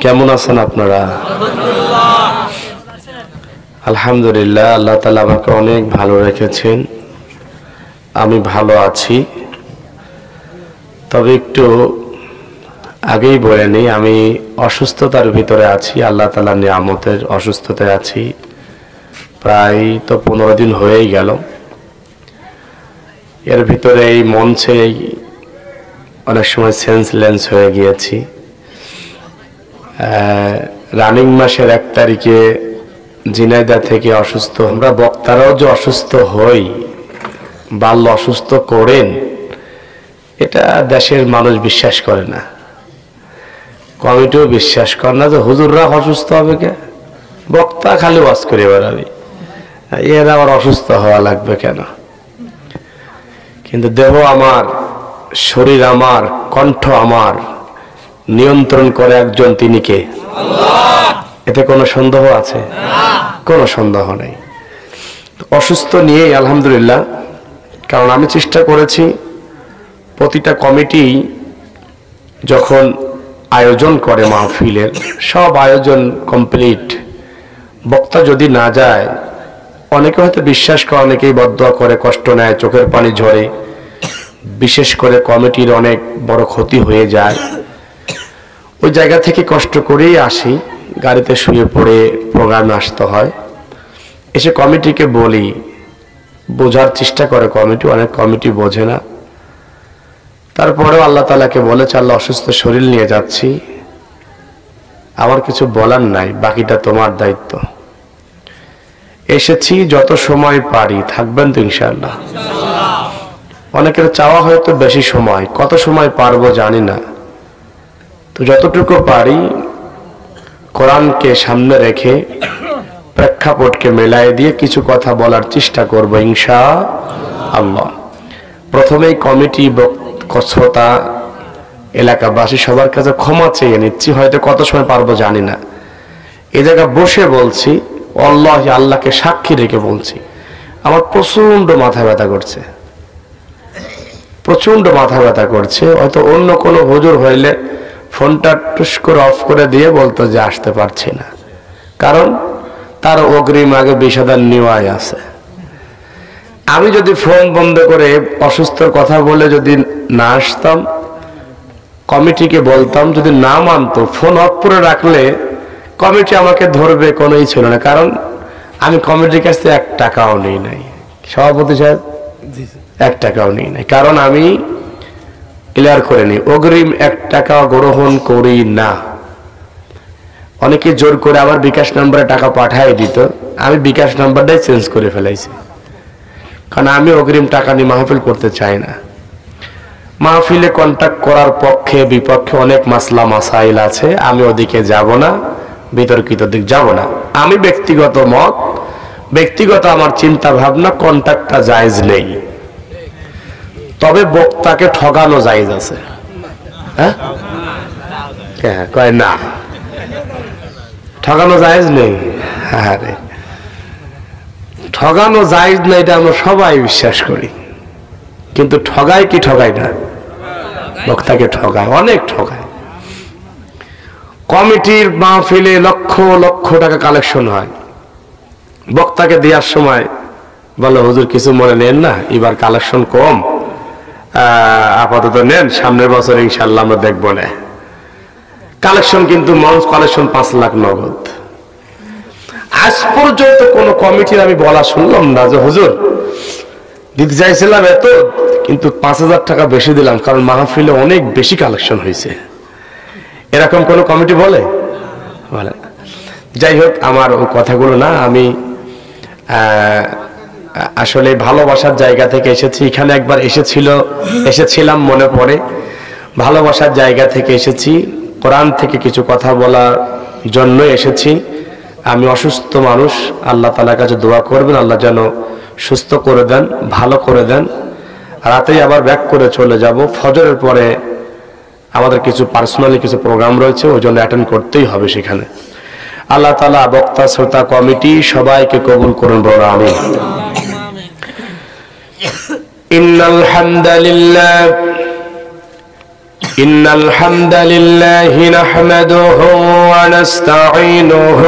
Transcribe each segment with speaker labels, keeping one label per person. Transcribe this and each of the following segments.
Speaker 1: কেমন আছেন আপনারা? আলহামদুলিল্লাহ, আল্লাহ তাআলা আমাকে অনেক ভালো রেখেছেন, আমি ভালো আছি। তবে একটু আগেই বলে নিই, আমি অসুস্থতার ভিতরে আছি, আল্লাহ তাআলার নিয়ামতের অসুস্থতায় আছি। প্রায় তো 15 দিন হয়েই গেল। এর ভিতরে এই মঞ্চে অনেক সময় সেন্সলেস হয়ে গিয়েছি। রানিং মাসের 1 তারিখে ঝিনাইদহ থেকে অসুস্থ, আমরা বক্তারাও যে অসুস্থ হই, বাল্য অসুস্থ করেন, এটা দেশের মানুষ বিশ্বাস করে না, কমিটিও বিশ্বাস করে না যে হুজুররা অসুস্থ হবে কে, বক্তা খালি ওয়াজ করে বেড়াবে, এরা আবার অসুস্থ হওয়া লাগবে কেন? কিন্তু দেহ আমার, শরীর আমার, কণ্ঠ আমার নিয়ন্ত্রণ করে একজন, তিনি কে? আল্লাহ। এতে কোনো সন্দেহ আছে? কোনো সন্দেহ নেই। অসুস্থ নিয়েই আলহামদুলিল্লাহ, কারণ আমি চেষ্টা করেছি প্রতিটা কমিটি যখন আয়োজন করে মাহফিলের, সব আয়োজন কমপ্লিট, বক্তা যদি না যায়, অনেকে হয়তো বিশ্বাস করে, অনেকেই বদদোয়া করে, কষ্ট নেয়, চোখের পানি ঝরে, বিশেষ করে কমিটির অনেক বড় ক্ষতি হয়ে যায়। ওই জায়গা থেকে কষ্ট করেই আসি, গাড়িতে শুয়ে পড়ে প্রোগ্রামে আসতে হয়। এসে কমিটিকে বলি, বোঝার চেষ্টা করে কমিটি, অনেক কমিটি বোঝে না। তারপরেও আল্লাহ তাআলাকে বলেছে, আল্লাহ অসুস্থ শরীর নিয়ে যাচ্ছি, আমার কিছু বলার নাই, বাকিটা তোমার দায়িত্ব। এসেছি, যত সময় পারি থাকবেন তো ইনশাআল্লাহ? অনেকের চাওয়া হয়তো বেশি সময়, কত সময় পারবো জানি না, তো যতটুকু পারি কোরআনকে সামনে রেখে প্রেক্ষাপটকে মেলায় দিয়ে কিছু কথা বলার চেষ্টা করব ইনশাআল্লাহ। প্রথমেই কমিটি, শ্রোতা, এলাকাবাসী সবার কাছে ক্ষমা চেয়ে নিচ্ছি, হয়তো কত সময় পারবো জানি না। এই জায়গায় বসে বলছি, আল্লাহ, আল্লাহকে সাক্ষী রেখে বলছি, আমার প্রচন্ড মাথা ব্যথা করছে, প্রচন্ড মাথা ব্যথা করছে। হয়তো অন্য কোনো হুজুর হইলে ফোনটা টুস করে অফ করে দিয়ে বলতো যে আসতে পারছি না, কারণ তার অগ্রিম আগে 20,000 নেওয়াই আছে। আমি যদি ফোন বন্ধ করে অসুস্থর কথা বলে যদি না আসতাম, কমিটিকে বলতাম, যদি না মানতো, ফোন অফ করে রাখলে কমিটি আমাকে ধরবে কোনোই ছিল না, কারণ আমি কমিটির কাছ থেকে 1 টাকাও নেই নাই, সভাপতি সাহেব 1 টাকাও নেই নাই, কারণ আমি ক্লিয়ার করে নিই, অগ্রিম 1 টাকা গ্রহণ করি না। অনেকে জোর করে আমার বিকাশ নাম্বারে টাকা পাঠায় দিত, আমি বিকাশ নাম্বারটাই চেঞ্জ করে ফেলাইছি, কারণ আমি অগ্রিম টাকা নিয়ে মাহফিল করতে চাই না। মাহফিলে কন্ট্যাক্ট করার পক্ষে বিপক্ষে অনেক মাসলা মাসাইল আছে, আমি ওদিকে যাব না, বিতর্কিত দিক যাব না। আমি ব্যক্তিগত মত, ব্যক্তিগত আমার চিন্তা ভাবনা, কন্ট্যাক্টটা জায়েজ নেই, তবে বক্তাকে ঠগানো জায়েজ আছে। হ্যাঁ, কয় না, ঠগানো জায়েজ নেই। হ্যাঁ রে, ঠগানো জায়েজ না, এটা আমরা সবাই বিশ্বাস করি, কিন্তু ঠগায় কি ঠগায় না? বক্তাকে ঠগায়, অনেক ঠগায়। কমিটির মাহফিলে লক্ষ লক্ষ টাকা কালেকশন হয়, বক্তাকে দেওয়ার সময় বলো, হুজুর কিছু মনে নেন না, এবার কালেকশন কম, আপাতত নেন, সামনের বছর ইনশাআল্লাহ আমরা দেখবো না। কালেকশন কিন্তু মঞ্চ কালেকশন 5 লাখ নগদ। আজ পর্যন্ত কোন কমিটির আমি বলা শুনলাম না যে হুজুর দিতে চাইছিলাম এত, কিন্তু 5,000 টাকা বেশি দিলাম, কারণ মাহফিলে অনেক বেশি কালেকশন হয়েছে, এরকম কোন কমিটি বলে? বলে না। যাই হোক, আমার ওই কথাগুলো না, আমি আসলে ভালোবাসার জায়গা থেকে এসেছি। এখানে একবার এসেছিলাম মনে পড়ে, ভালোবাসার জায়গা থেকে এসেছি, কোরআন থেকে কিছু কথা বলার জন্য এসেছি। আমি অসুস্থ মানুষ, আল্লাহ তাআলার কাছে দোয়া করবেন, আল্লাহ যেন সুস্থ করে দেন, ভালো করে দেন। রাতেই আবার ব্যাক করে চলে যাব, ফজরের পরে আমাদের কিছু পার্সোনালি কিছু প্রোগ্রাম রয়েছে, ওই জন্য অ্যাটেন্ড করতেই হবে সেখানে। আল্লাহ তাআলা বক্তা, শ্রোতা, কমিটি সবাইকে কবুল করুন, বড় আমিন। ইন্নাল হামদালিল্লাহ إن الحمد لله نحمده ونستعينه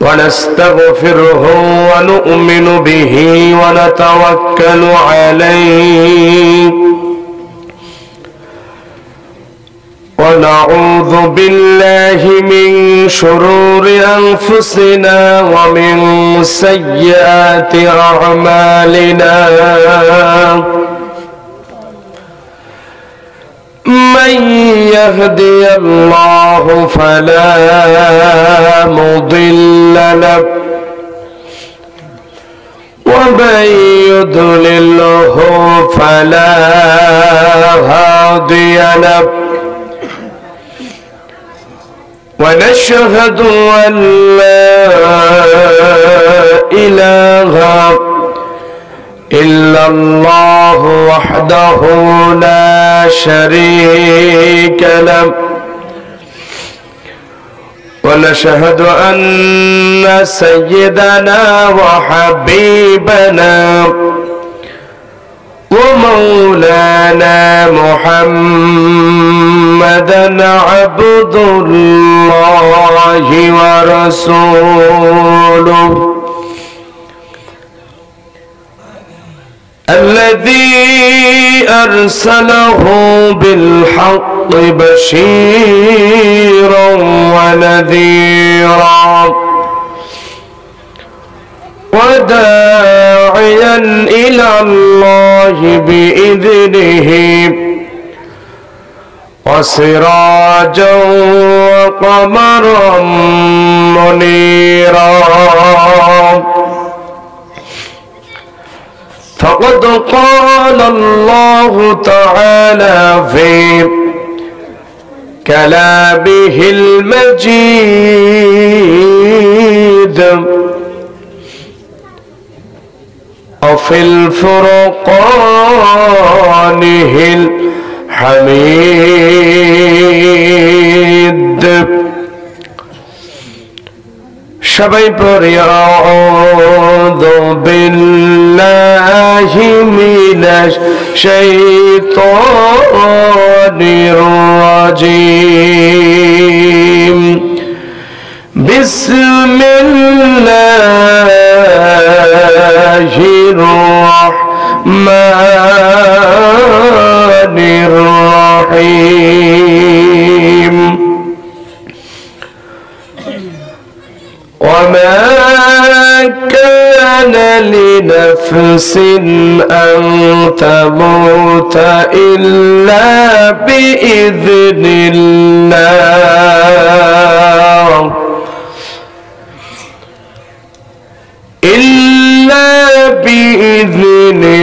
Speaker 1: ونستغفره ونؤمن به ونتوكل عليه ونعوذ بالله من شرور أنفسنا ومن سيئات أعمالنا من يهدي الله فلا مضل له ومن يضلله فلا هادي له ونشهد أن لا إله إلا الله وحده لا شريك له ونشهد أن سيدنا وحبيبنا ومولانا محمدا عبد الله ورسوله الذي أرسله بالحق بشيرا ونذيرا وداعيا إلى الله بإذنه وسراجا وقمرا منيرا فقد قال الله تعالى في كلامه المجيد وفي الفرقانه الحميد সবাই পড়ি আউযু বিল্লাহি মিনাশ শাইতানির রাজীম বিসমিল্লাহির রাহমানির রাহিম وما كان لنفس أن تموت إلا بإذن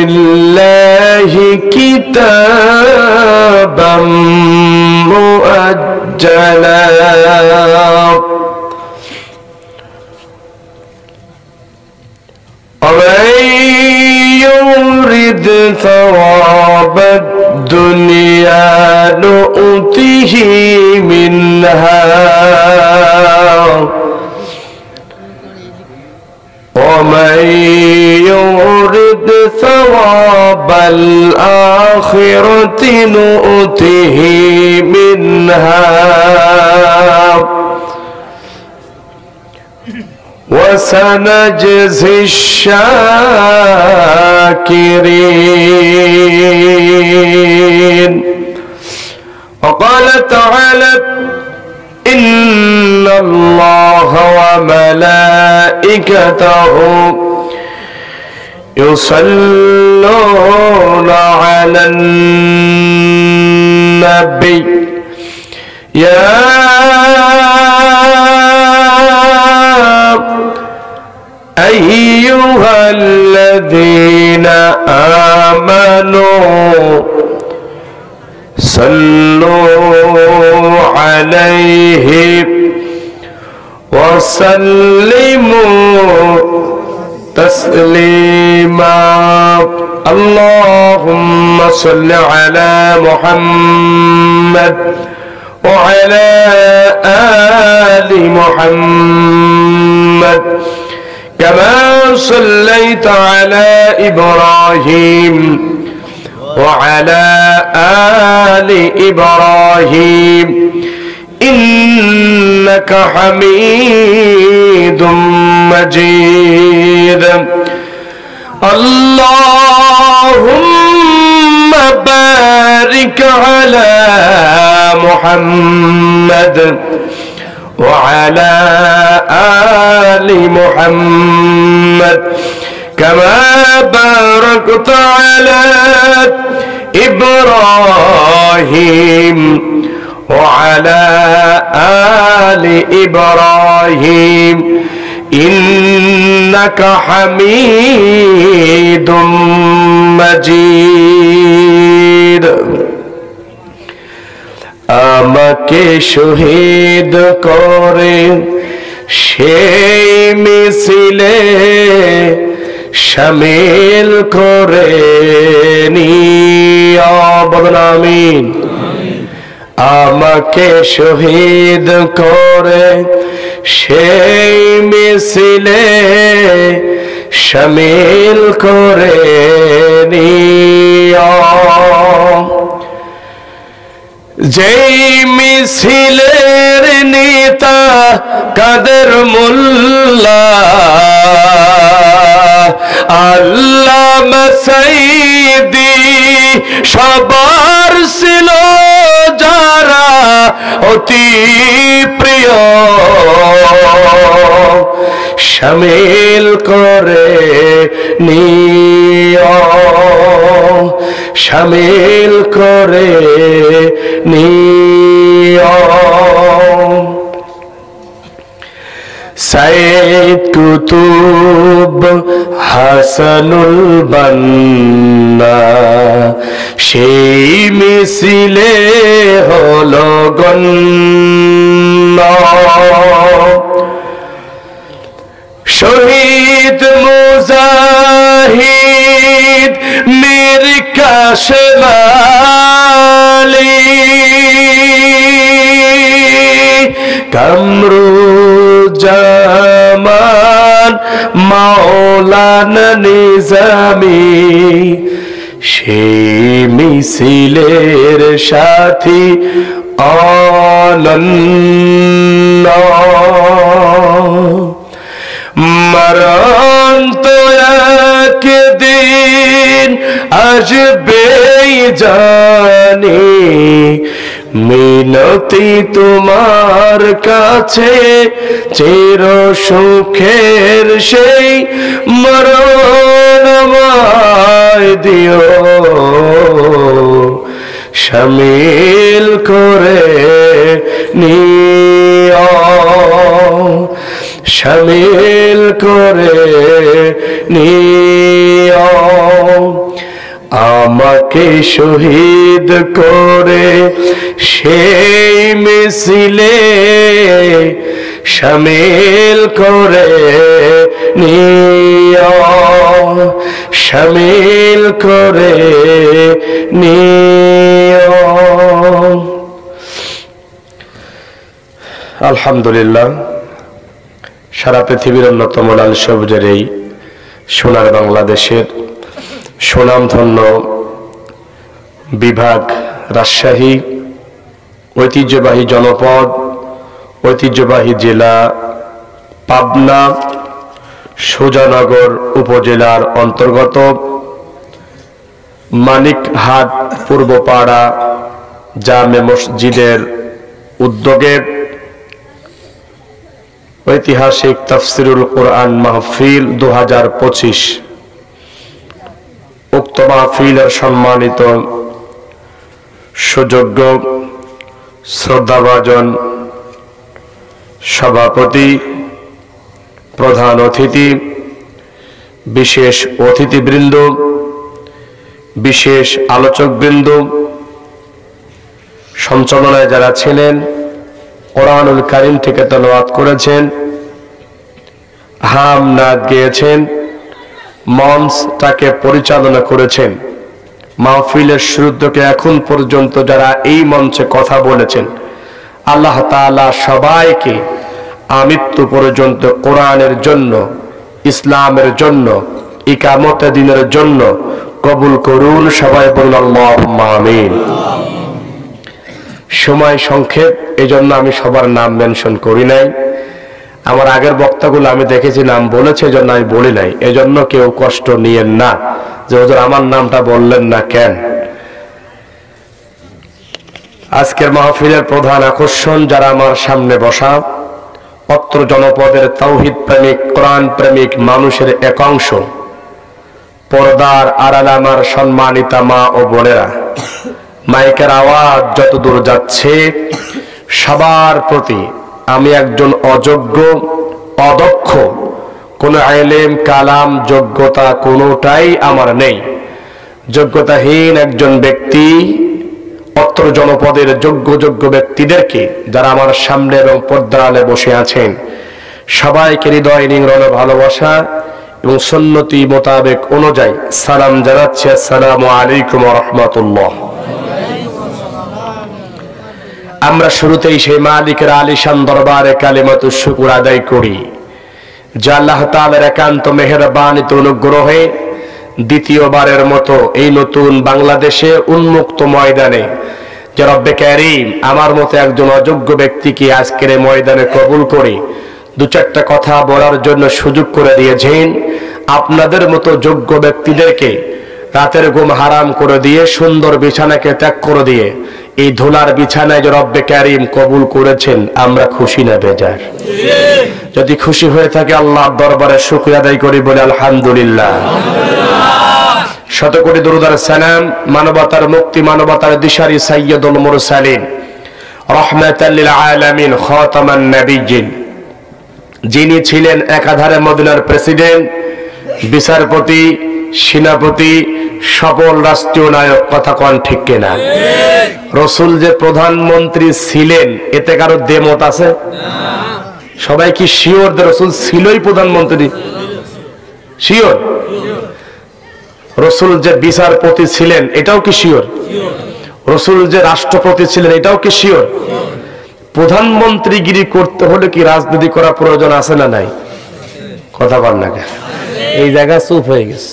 Speaker 1: الله كتابا مؤجلا ومن يرد ثواب الدنيا نؤته منها ومن يرد ثواب الآخرة نؤته منها وسنجزي الشاكرين. وقال تعالى إن الله وملائكته يصلون على النبي يا أيها الذين آمنوا صلوا عليه وسلموا تسليما. اللهم صل على محمد وعلى آل محمد كما صليت على إبراهيم وعلى آل إبراهيم إنك حميد مجيد اللهم بارك على محمد وعلى آل محمد كما باركت على إبراهيم وعلى آل إبراهيم إنك حميد مجيد আমাকে শহীদ করে সেই মিছিলে শামিল করে নিও বলুন আমিন আমাকে শহীদ করে সেই মিছিলে শামিল করে নিও যেই মিছিলের নেতা কাদের মোল্লা আল্লামা সাইদি সবার ছিল যারা অতি প্রিয় শামিল করে নিও শামিল করে নিও সাইদ কুতুব হাসানুল বান্না সেই মিছিলে হলো গণ্য শহীদ মুজাহিদ মীর কাসেম আলী কামরুজ্জামান মাওলানা নিজামী সেই মিছিলের সাথী অনন্য মরণ তো একদিন আসবেই জানি মিনতি তোমার কাছে চির সুখের সেই মরণ আমায় দিও শামিল করে নিও শামিল করে নিও আমাকে শহীদ করে সেই মিছিলে শামিল করে নিও শামিল করে নিও আলহামদুলিল্লাহ সারা পৃথিবীর অন্যতম লাল সবুজের এই সোনার বাংলাদেশের সুনামধন্য বিভাগ রাজশাহী ঐতিহ্যবাহী জনপদ ঐতিহ্যবাহী জেলা পাবনা সুজানগর উপজেলার অন্তর্গত মানিকহাট পূর্বপাড়া জামে মসজিদের উদ্যোগে ঐতিহাসিক তাফসিরুল কোরআন মাহফিল 2025 উক্ত মাহফিলের সম্মানিত সুযোগ্য শ্রদ্ধাভাজন সভাপতি প্রধান অতিথি বিশেষ অতিথিবৃন্দ বিশেষ আলোচকবৃন্দ সঞ্চালনায় যারা ছিলেন কোরআনুল কারীম থেকে তেলাওয়াত করেছেন হাম নাত গেয়েছেন মঞ্চটাকে পরিচালনা করেছেন মাহফিলের শুরু থেকে এখন পর্যন্ত যারা এই মঞ্চে কথা বলেছেন আল্লাহ তাআলা সবাইকে আমৃত্যু পর্যন্ত কোরআনের জন্য ইসলামের জন্য ইকামতে দ্বীনের জন্য কবুল করুন। সবাই বলুন আল্লাহুম্মা আমিন। সময় সংক্ষেপ, এজন্য আমি সবার নাম মেনশন করি নাই। আমার আগের বক্তাগুলো আমি দেখেছি নাম বলেছে, এজন্য আমি বলি নাই। এজন্য কেউ কষ্ট নিয়েন না যে হুজুর আমার নামটা বললেন না কেন। আজকের মাহফিলের প্রধান আকর্ষণ যারা আমার সামনে বসা, অত্র জনপদের তাওহীদ প্রেমিক, কোরআন প্রেমিক মানুষের একাংশ, পর্দার আড়ালে আমার সম্মানিতা মা ও বোনেরা, মাইকের আওয়াজ যতদূর যাচ্ছে সবার প্রতি আমি একজন অযোগ্য, অদক্ষ, কোনো ইলম কালাম যোগ্যতা কোনোটাই আমার নেই, যোগ্যতাহীন একজন ব্যক্তি অত্র জনপদের যোগ্য ব্যক্তিদেরকে যারা আমার সামনে এবং পর্দার আড়ালে বসে আছেন সবাইকে হৃদয় নিংড়ানো ভালোবাসা এবং সুন্নতি মোতাবেক অনুযায়ী সালাম জানাচ্ছি, আসসালামু আলাইকুম ওয়া রাহমাতুল্লাহ। আমরা শুরুতেই সেই মালিকের আলিশান দরবারে কালিমাতুশ শুকর আদায় করি যে আল্লাহ তাআলার একান্ত মেহেরবানিতে অনুগ্রহে দ্বিতীয়বারের মতো এই নতুন বাংলাদেশে উন্মুক্ত ময়দানে যে রব্বে কারীম আমার মতো একজন অযোগ্য ব্যক্তিকে আজকের এই ময়দানে কবুল করে দু চারটা কথা বলার জন্য সুযোগ করে দিয়েছেন। আপনাদের মতো যোগ্য ব্যক্তিদেরকে রাতের ঘুম হারাম করে দিয়ে সুন্দর বিছানাকে ত্যাগ করে দিয়ে এই ধুলার বিছানায় যে রব্বে কারীম কবুল করেছেন, আমরা খুশি না বেজার? যদি খুশি হয়ে থাকে আল্লাহর দরবারে শুকরিয়া আদায় করি, বলে আলহামদুলিল্লাহ। শত কোটি দরুদ আর সালাম মানবতার মুক্তি, মানবতার দিশারি সাইয়্যিদুল মুরসালিন রাহমাতাল লিল আলামিন খাতামান নবিয়্যিন, যিনি ছিলেন একাধারে মদিনার প্রেসিডেন্ট, বিচারপতি, সেনাপতি, সফল রাষ্ট্রীয় নায়ক। কথা কোন ঠিক কিনা? রাসূল যে প্রধানমন্ত্রী ছিলেন এতে কারো দ্বিমত আছে? সবাই কি শিওর যে রাসূল ছিলই প্রধানমন্ত্রী? শিওর? রাসূল যে বিচারপতি ছিলেন এটাও কি শিওর? রাসূল যে রাষ্ট্রপতি ছিলেন এটাও কি শিওর? প্রধানমন্ত্রীগিরি করতে হলে কি রাজনীতি করা প্রয়োজন আছে না নাই? কথা বল না কেন? এই জায়গা চুপ হয়ে গেছে।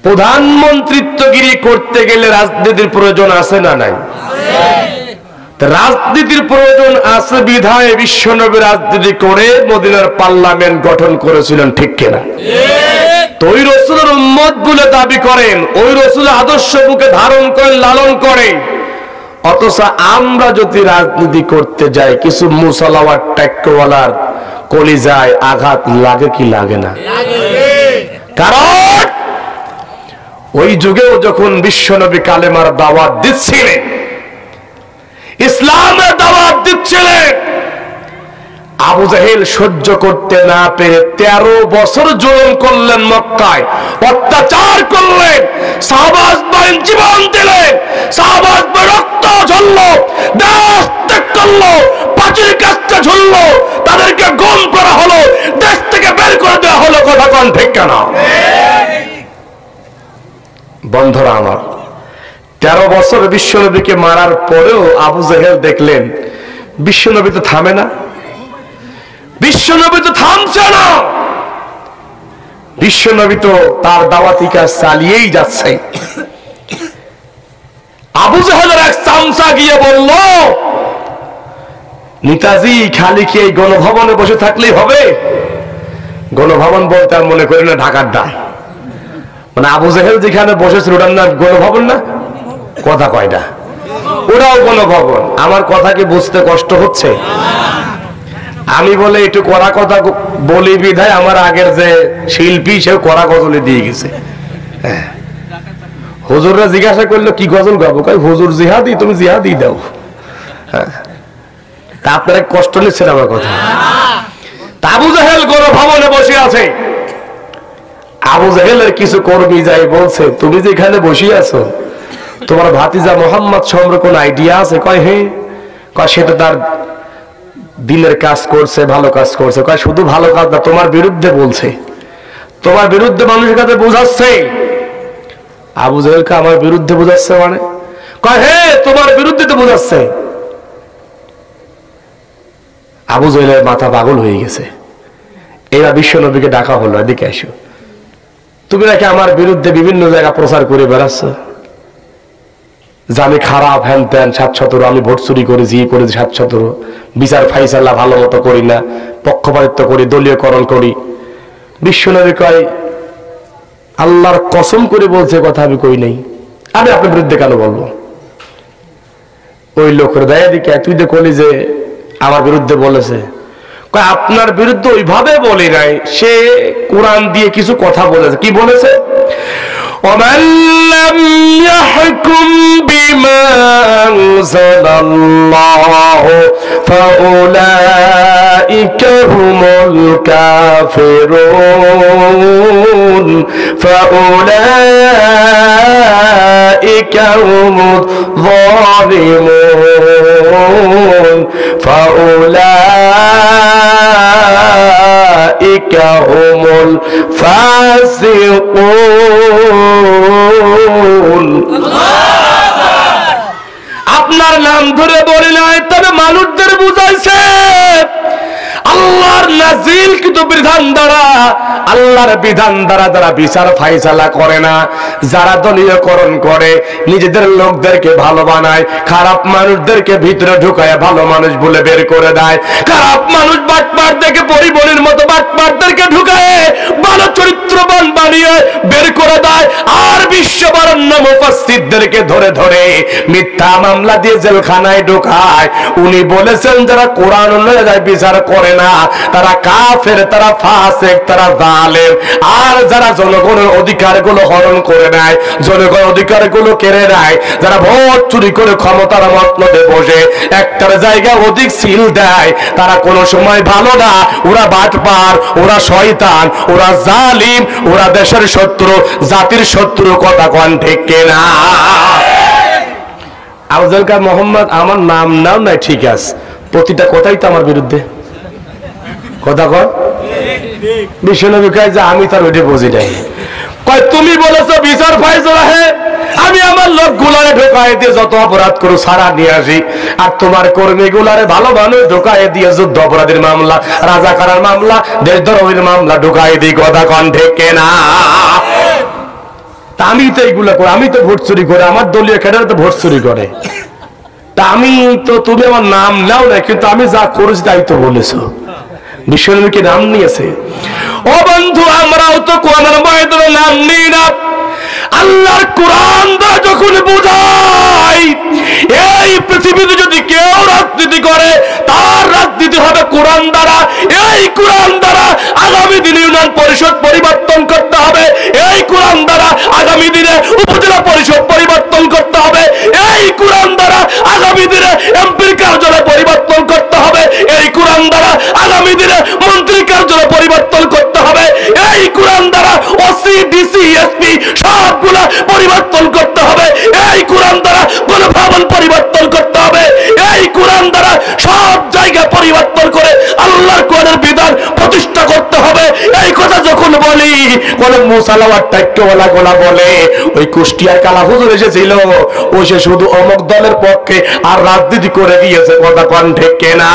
Speaker 1: প্রধানমন্ত্রিত্বগিরি করতে গেলে রাজনীতির প্রয়োজন আছে না নাই? রাজনীতির প্রয়োজন আছে বিধায় বিশ্বনবী রাজনীতি করে মদিনার পার্লামেন্ট গঠন করেছিলেন, ঠিক কিনা? তো ওই রাসূলের উম্মত বলে দাবি করেন, ওই রাসূলের আদর্শ বুকে ধারণ করেন, লালন করেন। অথচ আমরা যদি রাজনীতি করতে যাই কিছু মুসালাওয়ার ট্যাক্কওয়ালার কলিজায় আঘাত লাগে কি লাগে না? কারণ ওই যুগেও যখন বিশ্বনবী কালেমার দাওয়াত দিচ্ছিলেন, ইসলামের দাওয়াত দিচ্ছিলেন, আবু জাহেল সহ্য করতে না পেরে 13 বছর জুলুম করলেন, মক্কায় অত্যাচার করলেন, সাহাবাজ বাহিনী জীবন দিলেন, সাহাবাজ রক্ত ঝরলো, দেশ ত্যাগ করলো, পাঁচিল কাছতে ঝুললো, তাদেরকে গুম করা হলো, দেশ থেকে বের করে দেওয়া হলো। কথা কোন ঠিক কিনা? বন্ধুরা আমার, 13 বছর বিশ্বনবীকে মারার পরেও আবু জাহেল দেখলেন বিশ্বনবী তো থামে না, বিশ্বনবী তো থামছে না, বিশ্বনবী তো তার দাওয়াতি কাজ চালিয়েই যাচ্ছে। আবু জাহেলের এক চামচা গিয়ে বলল, নেতাজি খালি কি এই গণভবনে বসে থাকলেই হবে? গণভবন বলতে আমি মনে করি না ঢাকার ডাল, মানে আবু জাহেল যেখানে বসেছিল ওটার নাম গণভবন না? কথা কয়টা? ওরাও গণভবন। আমার কথা কি বুঝতে কষ্ট হচ্ছে? আমি বলে একটু কড়া কথা বলি বিধায় আমার আগের যে শিল্পী সে কড়া গজলে দিয়ে গেছে। হুজুররা জিজ্ঞাসা করলো কি গজল গাবো, কই হুজুর জিহাদি, তুমি জিহাদি দাও। তা আপনারা কষ্ট নিচ্ছেন আমার কথা? আবু জাহেল গণভবনে বসে আছে, আবু জাহেলের কিছু কর্মী যাই বলছে, তুমি যেখানে বসে আছো তোমার ভাতিজা মোহাম্মদ সম্পর্কে কোন আইডিয়া আছে? কয় হে, কয় সেটা তার দিনের কাজ করছে, ভালো কাজ করছে। কয় শুধু ভালো কাজ না, তোমার বিরুদ্ধে বলছে, তোমার বিরুদ্ধে মানুষের কাছে বোঝাচ্ছে। আবু জাহেলকে আমার বিরুদ্ধে বোঝাচ্ছে মানে? কয় হে, তোমার বিরুদ্ধে তো বোঝাচ্ছে। আবু জাহেলের মাথা পাগল হয়ে গেছে। এরা বিশ্বনবীকে ডাকা হলো, এদিকে আসো। তুমি নাকি আমার বিরুদ্ধে বিভিন্ন জায়গা প্রচার করে বেড়াচ্ছ যে আমি খারাপ, হ্যান ত্যান, ৭-১৭, আমি ভোট চুরি করেছি, করেছি ৭-১৭, বিচার ফাইসালা ভালো মতো করি না, পক্ষপাতিত্ব করি, দলীয়করণ করি। বিশ্বনবী কয়, আল্লাহর কসম করে বলছে কথা আমি কই নাই, আমি আপনার বিরুদ্ধে কেন বলবো? ওই লোকের দায় দিকে তুই তো কলি যে আমার বিরুদ্ধে বলেছে। আপনার বিরুদ্ধে ওইভাবে বলি নাই, সে কোরআন দিয়ে কিছু কথা বলেছে। কি বলেছে? ومن لم يحكم بما أنزل الله فأولئك هم الكافرون فأولئك هم الظالمون فأولئك هم الفاسقون। আপনার নাম ধরে বলি নাই, তবে মানুষদের বুঝাইছে আল্লাহর নাজিল কিন্তু বিধান দ্বারা, আল্লাহর বিধান দ্বারা যারা বিচার ফাইসালা করে না, যারা দলীয়করণ করে, নিজেদের লোকদেরকে ভালো বানায়, খারাপ মানুষদেরকে ভিতরে ঢুকায় ভালো মানুষ বলে বের করে দেয়, খারাপ মানুষ বাটপারদেরকে পরিবনের মতো বাটপারদেরকে ঢুকায় ভালো চরিত্রবান বানিয়ে বের করে দেয়, আর বিশ্ববরণ্য মুফাসসিরদেরকে ধরে ধরে মিথ্যা মামলা দিয়ে জেলখানায় ঢুকায়। উনি বলেছেন যারা কোরআন অনুযায়ী বিচার করে না তারা কাফের, তারা ফাসিক, তারা জালেম। আর যারা জনগণের অধিকারগুলো হরণ করে নেয়, জনগণের অধিকারগুলো কেড়ে নেয়, যারা ভোট চুরি করে ক্ষমতার মতলবে বসে একটার জায়গায় অধিক সিল দেয়, তারা কোনো সময় ভালো না, ওরা বাটপার, ওরা শয়তান, ওরা জালিম, ওরা দেশের শত্রু, জাতির শত্রু। কথা কোন ঠিক কিনা? আফজলকার মোহাম্মদ আমার নাম নাম নাই, ঠিক আছে, প্রতিটা কথাই তো আমার বিরুদ্ধে। কথা কর বিশ্বনবী কয় যে আমি তার ওইটা বুঝি নাই। কয় তুমি বলেছো বিচার ফাইসালা হে, আমি আমার লোক গুলারে ঢোকায় দিয়ে যত অপরাধ করো সারা নিয়ে আসি, আর তোমার কর্মী গুলারে ভালো মানুষ ঢোকায় দিয়ে যুদ্ধ অপরাধের মামলা, রাজাকারের মামলা, দেশদ্রোহের মামলা ঢোকায় দিই। কথা কন ঠিক কিনা? তা আমি তো এইগুলো করি, আমি তো ভোট চুরি করে, আমার দলীয় ক্যাডার তো ভোট চুরি করে। তা আমি তো, তুমি আমার নাম নাও না, কিন্তু আমি যা করেছি তাই তো বলেছো। বিশ্বনবীকে নাম নিয়েছে। ও বন্ধু, আমরাও তো কোরআনের ময়দানে নাম নিই না। আল্লাহর কোরআন দ্বারা যখন বোঝাই এই পৃথিবীতে যদি কেউ রাজনীতি করে তার রাজনীতি হবে কোরআন দ্বারা। এই কোরআন দ্বারা আগামী দিনে ইউনিয়ন পরিষদ পরিবর্তন করতে হবে, এই কোরআন দ্বারা আগামী দিনে উপজেলা পরিষদ পরিবর্তন করতে হবে, এই কোরআন দ্বারা আগামী দিনে এমপির কার্যালয় পরিবর্তন করতে হবে, এই কোরআন দ্বারা আগামী দিনে মন্ত্রী কার্যালয় পরিবর্তন করতে হবে, এই কোরআন দ্বারা ওসি, ডিসি, এসপি সবগুলা পরিবর্তন করতে হবে, এই কোরআন দ্বারা গণভবন পরিবর্তন করতে হবে, এই কোরআন দ্বারা সব জায়গা পরিবর্তন করে আল্লাহর কোরআনের বিধান প্রতিষ্ঠা করতে হবে। এই কথা যখন বলি, কোন মুসালাওয়ার টাইক্যওয়ালা গোলা বলে ওই কুষ্টিয়ার কালা হুজুর এসেছিল, ও সে শুধু অমুক দলের পক্ষে আর রাজনীতি করে গিয়েছে। কথা কোন ঠিক কিনা?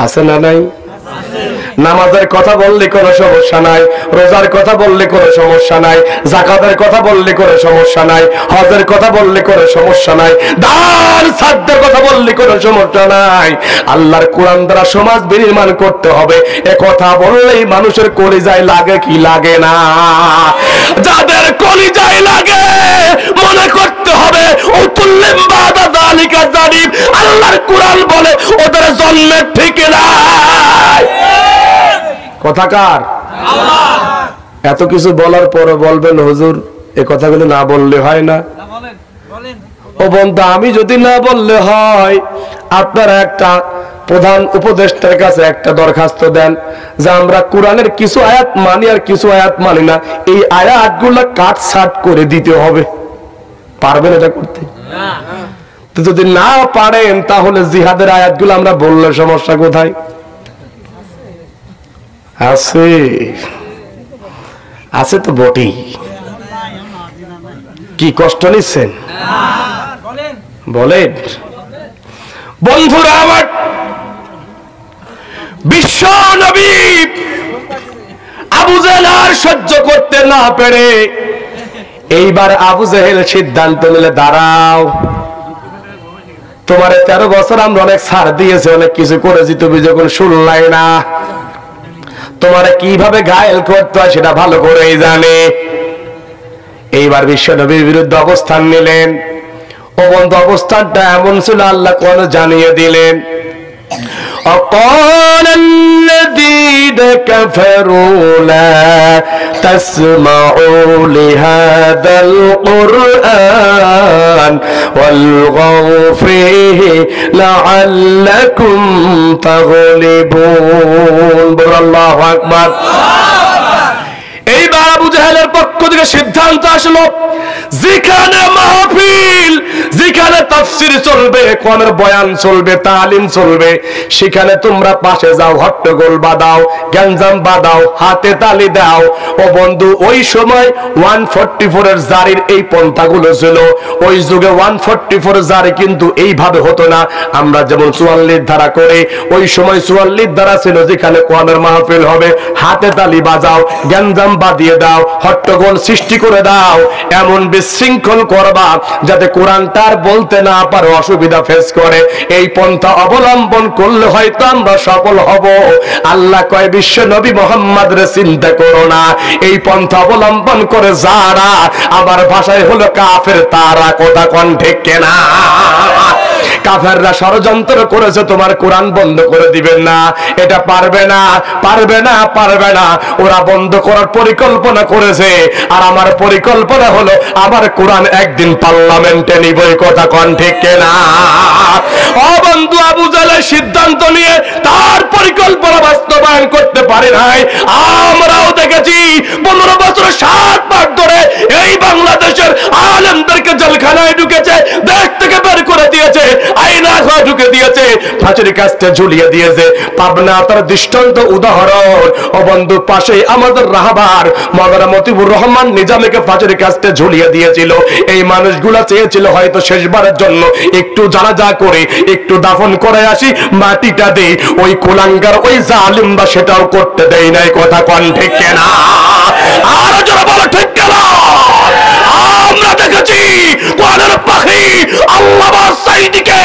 Speaker 1: আছে না নাই? নামাজের কথা বললে কোনো সমস্যা নাই, রোজার কথা বললে কোনো সমস্যা নাই, যাকাতের কথা বললে কোনো সমস্যা নাই, হজের কথা বললে কোনো সমস্যা নাই, দান সাধ্যের কথা বললে কোনো সমস্যা নাই। আল্লাহর কোরআন দ্বারা সমাজ বিনির্মাণ করতে হবে, এ কথা বললেই মানুষের কলিজায় লাগে কি লাগে না? যাদের কলিজায় লাগে মনে করতে হবে উতুল্লিম বাদা যালিকা জালিম। আল্লাহর কোরআন বলে ওদের জন্মের ঠিক নাই। কথাকার এত কিছু বলার পর বলবেন হুজুর এ কথাগুলো না বললে হয় না? ও বন্ধু, আমি যদি না বললে হয়, আপনারা একটা প্রধান উপদেষ্টার কাছে একটা দরখাস্ত দেন যে আমরা কোরআনের কিছু আয়াত মানি আর কিছু আয়াত মানি না, এই আয়াতগুলো কাট ছাট করে দিতে হবে। পারবেন এটা করতে? তো যদি না পারেন তাহলে জিহাদের আয়াতগুলো আমরা বললে সমস্যা কোথায়? আছে আছে তো বটেই। কি কষ্ট নিচ্ছেন বলেন? বন্ধুরা আমার, বিশ্ব নবী আবু জেহেল আর সহ্য করতে না পেরে এইবার আবু জেহেল সিদ্ধান্ত নিলে, দাঁড়াও, তোমার 13 বছর আমরা অনেক ছাড় দিয়েছি, অনেক কিছু করেছি, তুমি যখন শুনলাই না, তোমার কিভাবে ঘায়েল করতে হয় সেটা ভালো করেই জানে। এইবার বিশ্বনবীর বিরুদ্ধে অবস্থান নিলেন। ও বন্ধু, অবস্থানটা এমন ছিল, আল্লাহ কোন জানিয়ে দিলেন, وقال الذين كفروا لا تسمعوا لهذا القرآن والغوا فيه لعلكم تغلبون الله أكبر। এইবার আবু জাহেলের পক্ষ থেকে সিদ্ধান্ত আসলো, যেখানে মাহফিল, যেখানে তাফসীর চলবে, কোরআনের বয়ান চলবে, তালিম চলবে, সেখানে তোমরা পাশে যাও, হট্টগোল বাঁধাও, গ্যাঞ্জাম বাঁধাও, হাতে তালি দাও। ও বন্ধু, ওই সময় 144 এর জারির এই পন্থাগুলো ছিল। ওই যুগে 144 জারি কিন্তু এইভাবে হতো না, আমরা যেমন 44 ধারা করে, ওই সময় 44 ধারা ছিল, যেখানে কোরআনের মাহফিল হবে, হাতে তালি বাজাও, গ্যাঞ্জাম বাঁধিয়ে দাও, হট্টগোল সৃষ্টি করে দাও, এমন বিশৃঙ্খল করবা যাতে কোরআনটার বলতে না পারো, অসুবিধা ফেস করে। এই পন্থা অবলম্বন করলে হয়তো আমরা সফল হব। আল্লাহ কয়, বিশ্ব নবী মোহাম্মদ রে চিন্তা করো না, এই পন্থা অবলম্বন করে যারা, আমার ভাষায় হলো কাফের, তারা কথা কোন ঠিক কেনা। কাফেররা ষড়যন্ত্র করেছে তোমার কোরআন বন্ধ করে দিবেন না, এটা পারবে না, পারবে না, পারবে না। ওরা বন্ধ করার পরিকল্পনা করেছে, আর আমার পরিকল্পনা হলো আমার কোরআন একদিন পার্লামেন্টে নিবই, কথা কোন ঠিক না। ও বন্ধু, আবু জাহেল সিদ্ধান্ত নিয়ে তার পরিকল্পনা বাস্তবায়ন করতে পারে নাই। আমরাও দেখেছি 15 বছর 7 বার ধরে এই বাংলাদেশের আলেমদেরকে জেলখানায় ঢুকেছে, দেশ থেকে বের করে দিয়েছে, আইনা ঢুকে দিয়েছে, ফাঁসির কাস্টে ঝুলিয়ে দিয়েছে। পাবনা তার দৃষ্টান্ত উদাহরণ। ও বন্ধু, পাশে আমাদের রাহবার মাওলানা মতিউর রহমান নিজামীকে ফাঁসির কাস্টে ঝুলিয়ে দিয়েছিল। এই মানুষগুলা চেয়েছিল হয়তো শেষবারের জন্য একটু জানাজা করে, একটু দাফন করে আসি, মাটিটা দেই। ওই কুলাঙ্গার, ওই জালিমরা সেটাও করতে দেয় নাই, কথা কোন ঠিক না। আর যারা বলো ঠিক না, আমরা দেখেছি কোরআনের পাখি আল্লামা সাইদিকে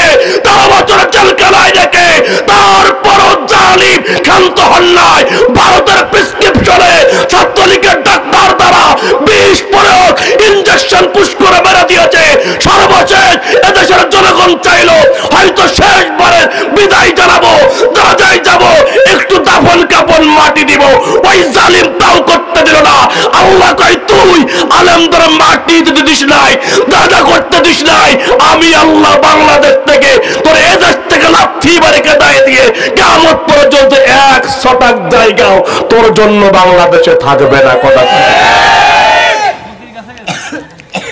Speaker 1: 13 বছর জেলখানায় রেখে তারপরও জালিম ক্ষান্ত হন নাই। ভারতের প্রেসক্রিপশনে ছাত্রলীগের ডাক্তার দ্বারা 20 প্রয়োগ ইনজেকশন পুশ করে মেরে দিয়েছে। সর্বশেষ এদেশের জনগণ চাইল হয়তো শেষবারের বিদায় জানাবো, দাদাই যাব, একটু দাফন কাপন মাটি দিব, ওই জালিম তাও করতে দিল না। আল্লাহ কয়, তুই আলেমদের মাটি দিতে দিস নাই, দাদা করতে দিস নাই, আমি আল্লাহ বাংলাদেশ থেকে তোর এদেশ থেকে লাথি মারে কেদায় দিয়ে কিয়ামত পর্যন্ত 1 শতাক জায়গাও তোর জন্য বাংলাদেশে থাকবে না, কথা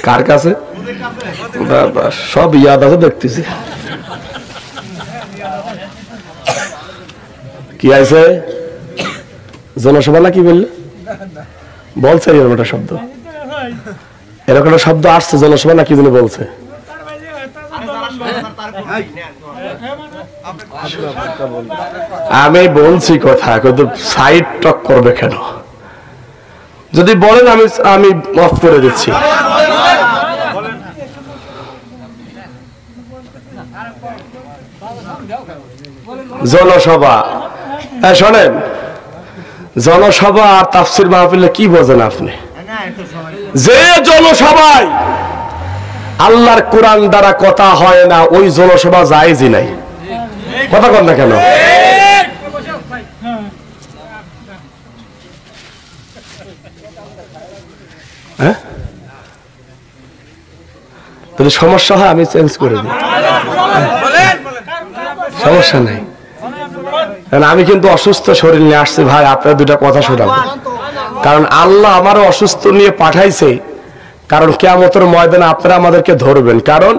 Speaker 1: কার কাছে সব ইয়াদ আছে দেখতেছি। কি আছে জনসভা না কি বললে বলছে, এরকম একটা শব্দ, এরকম একটা শব্দ আসছে, জনসভা না কি বলে বলছে। আমি বলছি কথা, কিন্তু সাইড টক করবে কেন? যদি বলেন আমি অফ করে দিচ্ছি। জনসভা, শোনেন, জনসভা আর তাফসীর মাহফিলে কি বোঝেন আপনি? যে জনসভায় আল্লাহর কোরআন দ্বারা কথা হয় না, ওই জনসভা জায়েজই নাই, কথা কন না কেন? যদি সমস্যা হয় আমি চেঞ্জ করে দিই, সমস্যা নাই। আমি কিন্তু অসুস্থ শরীর নিয়ে আসছি ভাই, আপনার 2টা কথা শোনাবো। কারণ আল্লাহ আমারও অসুস্থ নিয়ে পাঠাইছে, কারণ কিয়ামতের ময়দানে আপনারা আমাদেরকে ধরবেন। কারণ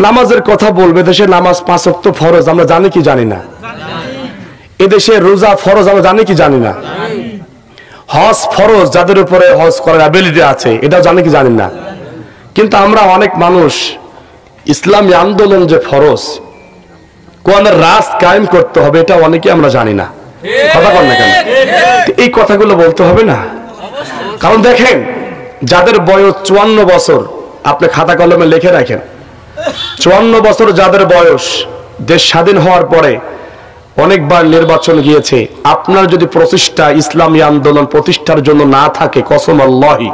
Speaker 1: নামাজের কথা বলবে, দেশে নামাজ 5 ওয়াক্ত ফরজ, আমরা জানি কি জানি না? এদেশে রোজা ফরজ, আমরা জানি কি জানি না? হজ ফরজ, যাদের উপরে হজ করার অ্যাবিলিটি আছে, এটাও জানি কি জানি না? কিন্তু আমরা অনেক মানুষ ইসলামী আন্দোলন যে ফরজ, কোরআনের রাজ কায়েম করতে হবে, এটা অনেকে আমরা জানি না। কথা বল না কেন? এই কথাগুলো বলতে হবে না? কারণ দেখেন, যাদের বয়স 54 বছর, আপনি খাতা কলমে লিখে রাখেন, 54 বছর যাদের বয়স, দেশ স্বাধীন হওয়ার পরে অনেকবার নির্বাচন গিয়েছে, আপনার যদি প্রচেষ্টা ইসলামী আন্দোলন প্রতিষ্ঠার জন্য না থাকে, কসম আল্লাহি,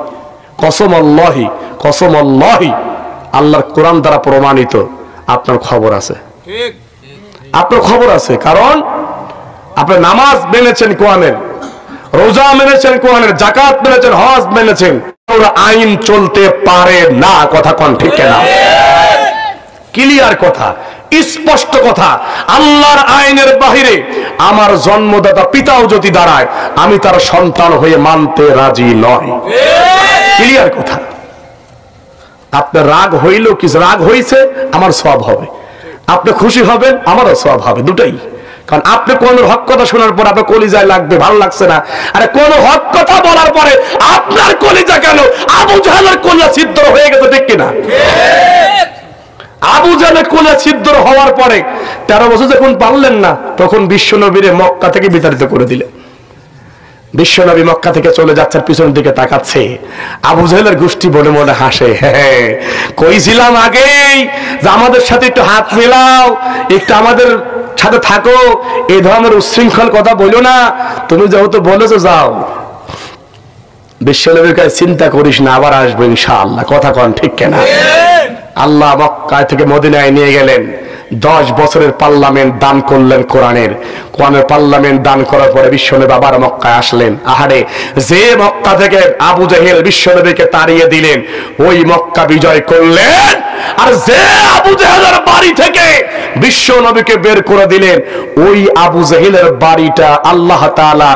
Speaker 1: কসম আল্লাহি, কসম আল্লাহি, আল্লাহর কোরআন দ্বারা প্রমাণিত, আপনার খবর আছে, আপনার খবর আছে। কারণ আপনি নামাজ মেনেছেন কোরআনের, রোজা মেনেছেন কোরআনের, যাকাত মেনেছেন, হজ মেনেছেন, আইন চলতে পারে না। কথা কোন ঠিক কেনা? ক্লিয়ার কথা, স্পষ্ট কথা। আল্লাহর আইনের বাহিরে আমার জন্মদাতা পিতাও যদি দাঁড়ায়, আমি তার সন্তান হয়ে মানতে রাজি নয়। ক্লিয়ার কথা। আপনার রাগ হইল, কিছু রাগ হয়েছে, আমার সওয়াব হবে, আপনি খুশি হবেন, আমারও সওয়াব হবে, দুটাই। কারণ আপনি কোন হক কথা শোনার পর আপনার কলিজায় লাগবে, ভালো লাগছে না। আরে কোন হক কথা বলার পরে আপনার কলিজা কেন আবু জাহেলের কলিজা ছিদ্র হয়ে গেছে, ঠিক কিনা? আবু জাহেলের কলিজা ছিদ্র হওয়ার পরে 13 বছর যখন পারলেন না, তখন বিশ্বনবীরে মক্কা থেকে বিতাড়িত করে দিলেন। বিশ্বনবী মক্কা থেকে চলে যাচ্ছেন, পিছনের দিকে তাকাচ্ছে, আবু জাহেলের গোষ্ঠী বলে মনে হাসে, হ্যাঁ কইছিলাম আগেই যে আমাদের সাথে একটু হাত মেলাও, একটু আমাদের সাথে থাকো, এই ধরনের উচ্ছৃঙ্খল কথা বলো না, তুমি যেহেতু বলেছো যাও। বিশ্বনবীর কাছে চিন্তা করিস না, আবার আসবো ইনশাআল্লাহ। কথা কন ঠিক কেনা? আল্লাহ মক্কা থেকে মদিনায় নিয়ে গেলেন, 10 বছরের পার্লামেন্ট দান করলেন কোরআনের। কোরআনের পার্লামেন্ট দান করার পরে বিশ্বনবী আবার মক্কায় আসলেন। আহারে, যে মক্কা থেকে আবু জাহেল বিশ্বনবীকে তাড়িয়ে দিলেন, ওই মক্কা বিজয় করলেন। আর যে আবু জাহেলের বাড়ি থেকে বিশ্বনবীকে বের করে দিলেন, ওই আবু জাহেলের বাড়িটা আল্লাহ তাআলা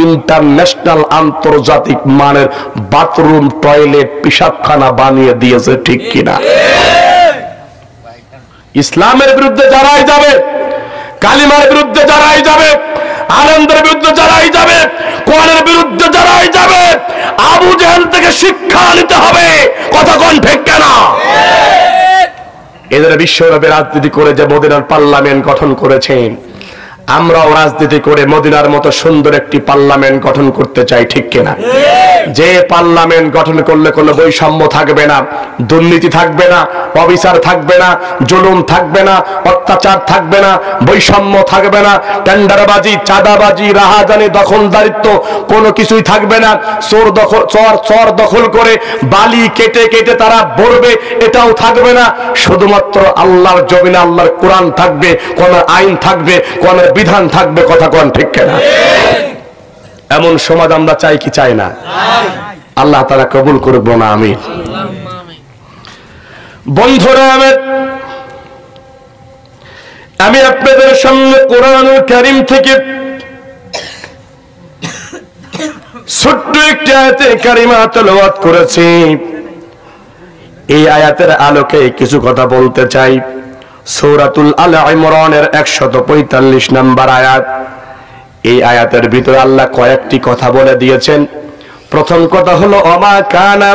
Speaker 1: ইন্টারন্যাশনাল, আন্তর্জাতিক মানের বাথরুম, টয়লেট, পেশাবখানা বানিয়ে দিয়েছে, ঠিক কিনা? ইসলামের বিরুদ্ধে যারাই যাবে, কালিমার বিরুদ্ধে যারাই যাবে, আলেমদের বিরুদ্ধে যারাই যাবে, কোরআনের বিরুদ্ধে যারাই যাবে, আবু জাহেল থেকে শিক্ষা নিতে হবে। কথা কোন ঠিক কেনা? এদের বিশ্বনবী রাজনীতি করে যে মদিনার পার্লামেন্ট গঠন করেছেন, আমরাও রাজনীতি করে মদিনার মতো সুন্দর একটি পার্লামেন্ট গঠন করতে চাই, ঠিক কিনা? যে পার্লামেন্ট গঠন করলে কোনো বৈষম্য থাকবে না, দুর্নীতি থাকবে না, অবিচার থাকবে না, জুলুম থাকবে না, অত্যাচার থাকবে না, বৈষম্য থাকবে না, টেন্ডারবাজি, চাঁদাবাজি, রাহাজানি, দখলদারিত্ব কোনো কিছুই থাকবে না। চর দখল করে বালি কেটে কেটে তারা ভরবে, এটাও থাকবে না। শুধুমাত্র আল্লাহর জমিনে আল্লাহর কোরআন থাকবে, কোন আইন থাকবে, কোন বিধান থাকবে। কথা কোন ঠিক কিনা? এমন সমাজ আমরা চাই কি চাই না? আল্লাহ তাআলা কবুল করব না, আমিন। বন্ধুরা, আমি আপনাদের সামনে কোরআনুল কারীম থেকে ছোট্ট একটি আয়াতে কারিমা তেলাওয়াত করেছি। এই আয়াতের আলোকে কিছু কথা বলতে চাই। সূরাতুল আল ইমরানের 145 নম্বর আয়াত। এই আয়াতের ভিতরে আল্লাহ কয়েকটি কথা বলে দিয়েছেন। প্রথম কথা হলো, ওমা কানা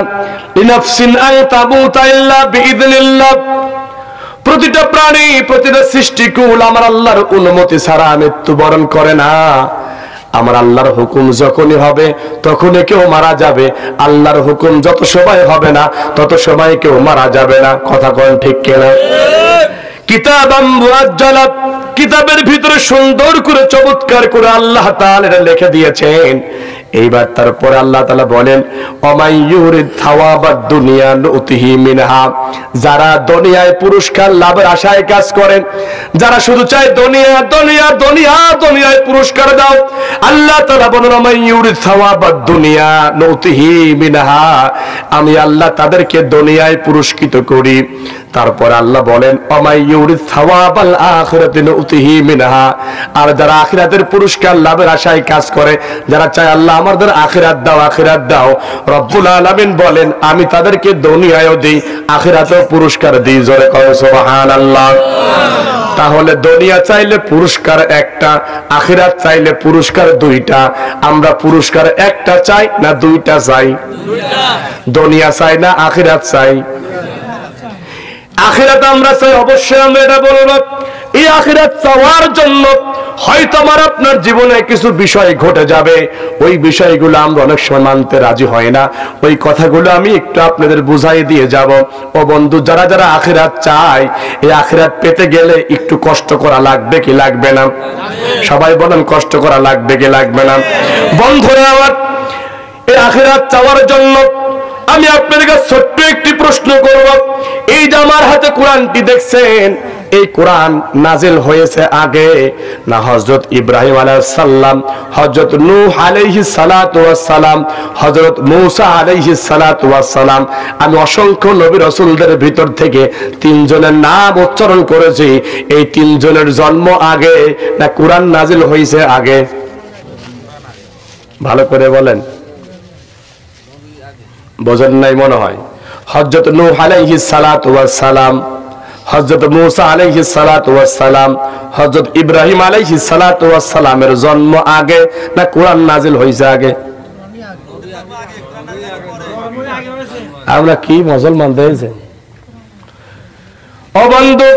Speaker 1: লিনাফসিন আন তামুতা ইল্লা বিইذনিল্লাহ। প্রতিটা প্রাণী, প্রতিটা সৃষ্টিকুল আমার আল্লাহর অনুমতি ছাড়া মৃত্যুবরণ করে না। আমার আল্লাহর হুকুম যখনই হবে তখনই কেউ মারা যাবে। আল্লাহর হুকুম যত সময় হবে না তত সময় কেউ মারা যাবে না। কথা কোন ঠিক কিনা? কিতাবাম মুআজ্জালা, কিতাবের ভিতরে সুন্দর করে চমৎকার করে আল্লাহ তাআলা এটা লিখে দিয়েছেন। এইবার তারপরে আল্লাহ তাআলা বলেন, ওমাই ইউরিদ থাওয়াবাদ দুনিয়া নুতিহি মিনহা। যারা দুনিয়ায় পুরস্কার লাভের আশায় কাজ করেন, যারা শুধু চায় দুনিয়া দুনিয়া দুনিয়া, দুনিয়ায় পুরস্কার দাও, আল্লাহ তাআলা বলেন, ওমাই ইউরিদ থাওয়াবাদ দুনিয়া নুতিহি মিনহা। আমি আল্লাহ তাদেরকে দুনিয়ায় পুরস্কৃত করি। তারপর আল্লাহ বলেন, ওমাই ইউরিদ থাওয়াবাল আখিরাতি নুতিহি মিনহা। আর যারা আখিরাতের পুরস্কার লাভের আশায় কাজ করে, যারা চায় আল্লাহ আমাদের আখিরাত দাও, আখিরাত দাও, রব্বুল আলামিন বলেন আমি তাদেরকে দুনিয়ায়ও দেই, আখিরাতেও পুরস্কার দিই। জোরে কও সুবহানাল্লাহ। তাহলে দুনিয়া চাইলে পুরস্কার একটা, আখিরাত চাইলে পুরস্কার দুইটা। আমরা পুরস্কার একটা চাই না দুইটা চাই? দুনিয়া চাই না আখিরাত চাই? আখিরাত আমরা চাই, অবশ্যই আমরা এটা বলবো। এই আখিরাত চাওয়ার জন্য হয়তো আমার আপনার জীবনে কিছু বিষয় ঘটে যাবে, ওই বিষয়গুলো আমরা অনেক সময় মানতে রাজি হয় না। ওই কথাগুলো আমি একটু আপনাদের বুঝাই দিয়ে যাব। ও বন্ধু, যারা যারা আখিরাত চায়, এই আখিরাত পেতে গেলে একটু কষ্ট করা লাগবে কি লাগবে না? সবাই বলেন, কষ্ট করা লাগবে কি লাগবে না? বন্ধুরা আমার, এই আখিরাত চাওয়ার জন্য আমি আপনাদের কাছে ছোট্ট একটি প্রশ্ন করব। এই যে আমার হাতে কোরআনটি দেখছেন, এই কোরআন নাজিল হয়েছে আগে না হযরত ইব্রাহিম আলাইহিস সালাম, হযরত নূহ আলাইহিস সালাতু ওয়াস সালাম, হযরত মূসা আলাইহিস সালাতু ওয়াস সালাম? আমি অসংখ্য নবী রাসূলদের ভিতর থেকে তিনজনের নাম উচ্চারণ করেছি। এই তিনজনের জন্ম আগে না কোরআন নাজিল হয়েছে আগে? ভালো করে বলেন, বোঝেন নাই মনে হয়। হযরত নূহ আলাইহিস সালাতু ওয়াস সালাম, হযরত মূসা আলাইহিস সালাতু ওয়াস সালাম, হযরত ইব্রাহিম আলাইহিস সালাতু ওয়াস সালামের জন্ম আগে না কোরআন নাজিল হইছে আগে? আমরা কি মুসলমান হয়েছে? ও বন্ধু,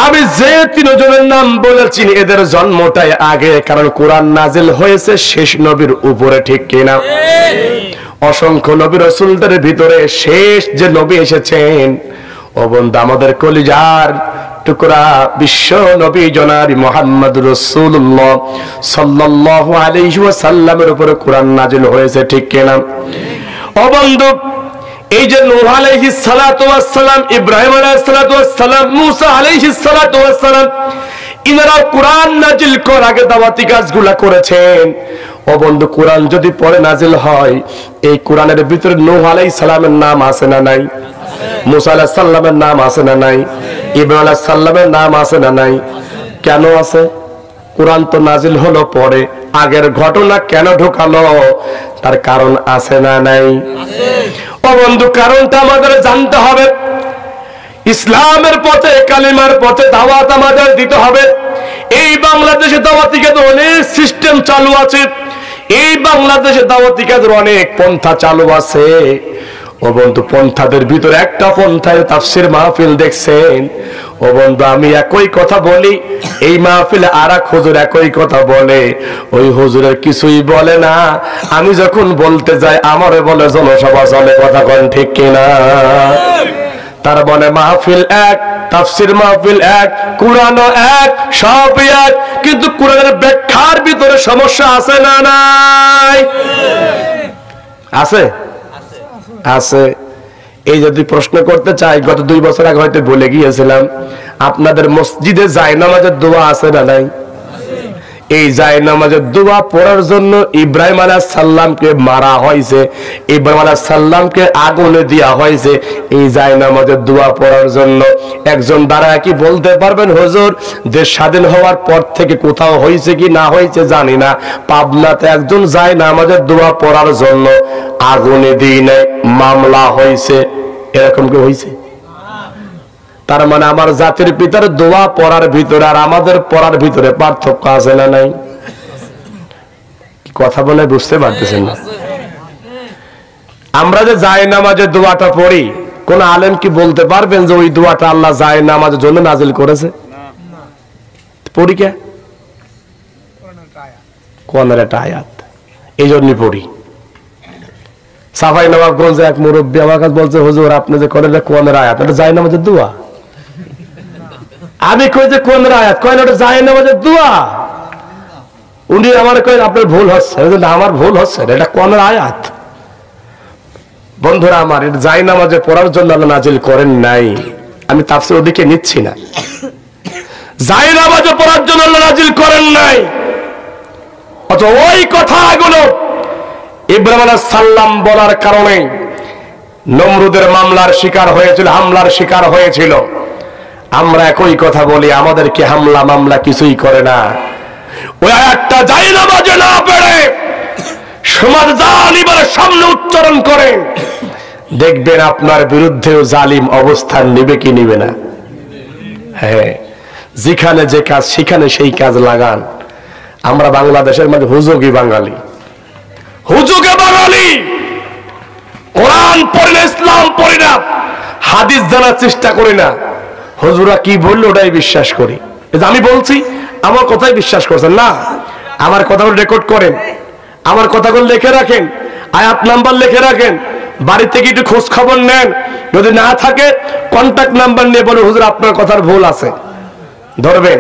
Speaker 1: আমি যে তিনজনের নাম বলেছি এদের জন্মটাই আগে, কারণ কোরআন নাজিল হয়েছে শেষ নবীর উপরে, ঠিক কিনা? অসংখ্য নবী রাসূলদের ভিতরে শেষ যে নবী এসেছেন, ও বন্ধু, আমাদের কলিজার টুকরা বিশ্ব নবী জনাবি মুহাম্মদুর রাসূলুল্লাহ সাল্লাল্লাহু আলাইহি ওয়াসাল্লামের উপরে কোরআন নাজিল হয়েছে, ঠিক কিনা? ও বন্ধু, এই যে নূহ আলাইহিস সালাতু ওয়াস সালাম, ইব্রাহিম আলাইহিস সালাতু ওয়াস সালাম, মূসা আলাইহিস সালাতু ওয়াস সালাম, ইনারা কোরআন নাজিল করার আগে দাওয়াতি কাজগুলা করেছেন। ও বন্ধু, কোরআন যদি পরে নাজিল হয়, এই কোরআনের ভিতরে নূহ আলাইহিস সালামের নাম আছে না নাই? মূসা আলাইহিস সালামের নাম আছে না নাই? ইব্রাহিম আলাইহিস সালামের নাম আছে না নাই? কেন আছে? কোরআন তো নাজিল হলো পরে, আগের ঘটনা কেন ঢোকালো? তার কারণ আছে না নাই? ও বন্ধু, কারণটা আমাদের জানতে হবে। ইসলামের পথে, কালিমার পথে দাওয়াত আমাদের দিতে হবে। এই বাংলাদেশে দাওয়াতি কাজের অনেক সিস্টেম চালু আছে, এই বাংলাদেশে দাওয়াতি কাজের অনেক পন্থা চালু আছে। ও বন্ধু, পন্থাদের ভিতরে একটা পন্থায় তাফসীর মাহফিল দেখছেন? ও বন্ধু, আমি একই কথা বলি, এই মাহফিলে আরেক হুজুর একই কথা বলে, ওই হুজুরের কিছুই বলে না। আমি যখন বলতে যাই আমারে বলে জনসভা চলে, কথা কোন ঠিক কিনা? তার মানে মাহফিল এক, তাফসীর মাহফিল এক, কুরআনও এক, সব এক, কিন্তু কুরআনের ব্যাখ্যার ভিতরে সমস্যা আছে না নাই? আছে, আছে। এই যদি প্রশ্ন করতে চাই, গত 2 বছর আগে হয়তো বলে গিয়েছিলাম, আপনাদের মসজিদে জায়নামাজের দোয়া আছে না নাই? এই জায়নামাজের দোয়া পড়ার জন্য ইব্রাহিম আলাইহিস সালামকে মারা হয়েছে, ইব্রাহিম আলাইহিস সালামকে আগুনে দেওয়া হয়েছে এই জায়নামাজের দোয়া পড়ার জন্য। একজন দাঁড়ায় কি বলতে পারবেন, হুজুর দেশ স্বাধীন হওয়ার পর থেকে কোথাও হয়েছে কি না হয়েছে জানি না, পাবনাতে একজন জায়নামাজের দোয়া পড়ার জন্য আগুনে দিয়ে নেয়, মামলা হয়েছে, এরকম কি হয়েছে? তার মানে আমার জাতির পিতার দোয়া পড়ার ভিতরে আর আমাদের পড়ার ভিতরে পার্থক্য আছে না নাই? কথা বলে বুঝতে পারতেছেন না? আমরা যে জায়নামাজের দোয়াটা পড়ি, কোন আলেম কি বলতে পারবেন যে ওই দোয়াটা আল্লাহ জায়নামাজের জন্য নাজিল করেছে? পড়ি কে? কোরআনের একটা আয়াত, এই জন্যই পড়ি। সাফাই নবাবগঞ্জে এক মুরব্বী আমার কাছে বলছে, হুজুর আপনি যে করেন কোরআনের আয়াত, এটা জায়নামাজের দোয়া। আমি কই যে কোরআনের আয়াত, কয় না ওটা জায়নামাজের দোয়া। উনি আমার কয় আপনার ভুল হচ্ছে, আমার ভুল হচ্ছে, এটা কোরআনের আয়াত। বন্ধুরা আমার, এটা জায়নামাজে পড়ার জন্য আল্লাহ নাজিল করেন নাই। আমি তাফসীর ওদিকে নিচ্ছি না, জায়নামাজে পড়ার জন্য আল্লাহ নাজিল করেন নাই। অথচ ওই কথাগুলো ইব্রাহিম আলাইহিস সালাম বলার কারণে নমরুদের মামলার শিকার হয়েছিল, হামলার শিকার হয়েছিল। আমরা একই কথা বলি, আমাদেরকে হামলা মামলা কিছুই করে না। ওই আয়াতটা জায়নামাজে না পড়ে সমাজ জালিমের সামনে উচ্চারণ করেন, দেখবেন আপনার বিরুদ্ধেও জালিম অবস্থান নেবে কি নেবে না? হ্যাঁ, যেখানে যে কাজ সেখানে সেই কাজ লাগান। আমরা বাংলাদেশের মধ্যে হুজুগি বাঙালি, হুজুগে বাঙালি, কোরআন পড়ি না, ইসলাম পড়ি না, হাদিস জানার চেষ্টা করি না, হুজুরা কি বললো ওটাই বিশ্বাস করি। আমি বলছি আমার কথাই বিশ্বাস করছেন না? আমার কথাগুলো রেকর্ড করেন, আমার কথাগুলো লিখে রাখেন, আয়াত নাম্বার লিখে রাখেন, বাড়ি থেকে একটু খোঁজ খবর নেন। যদি না থাকে কন্টাক্ট নাম্বার নিয়ে বলে হুজুর আপনার কথার ভুল আছে, ধরবেন।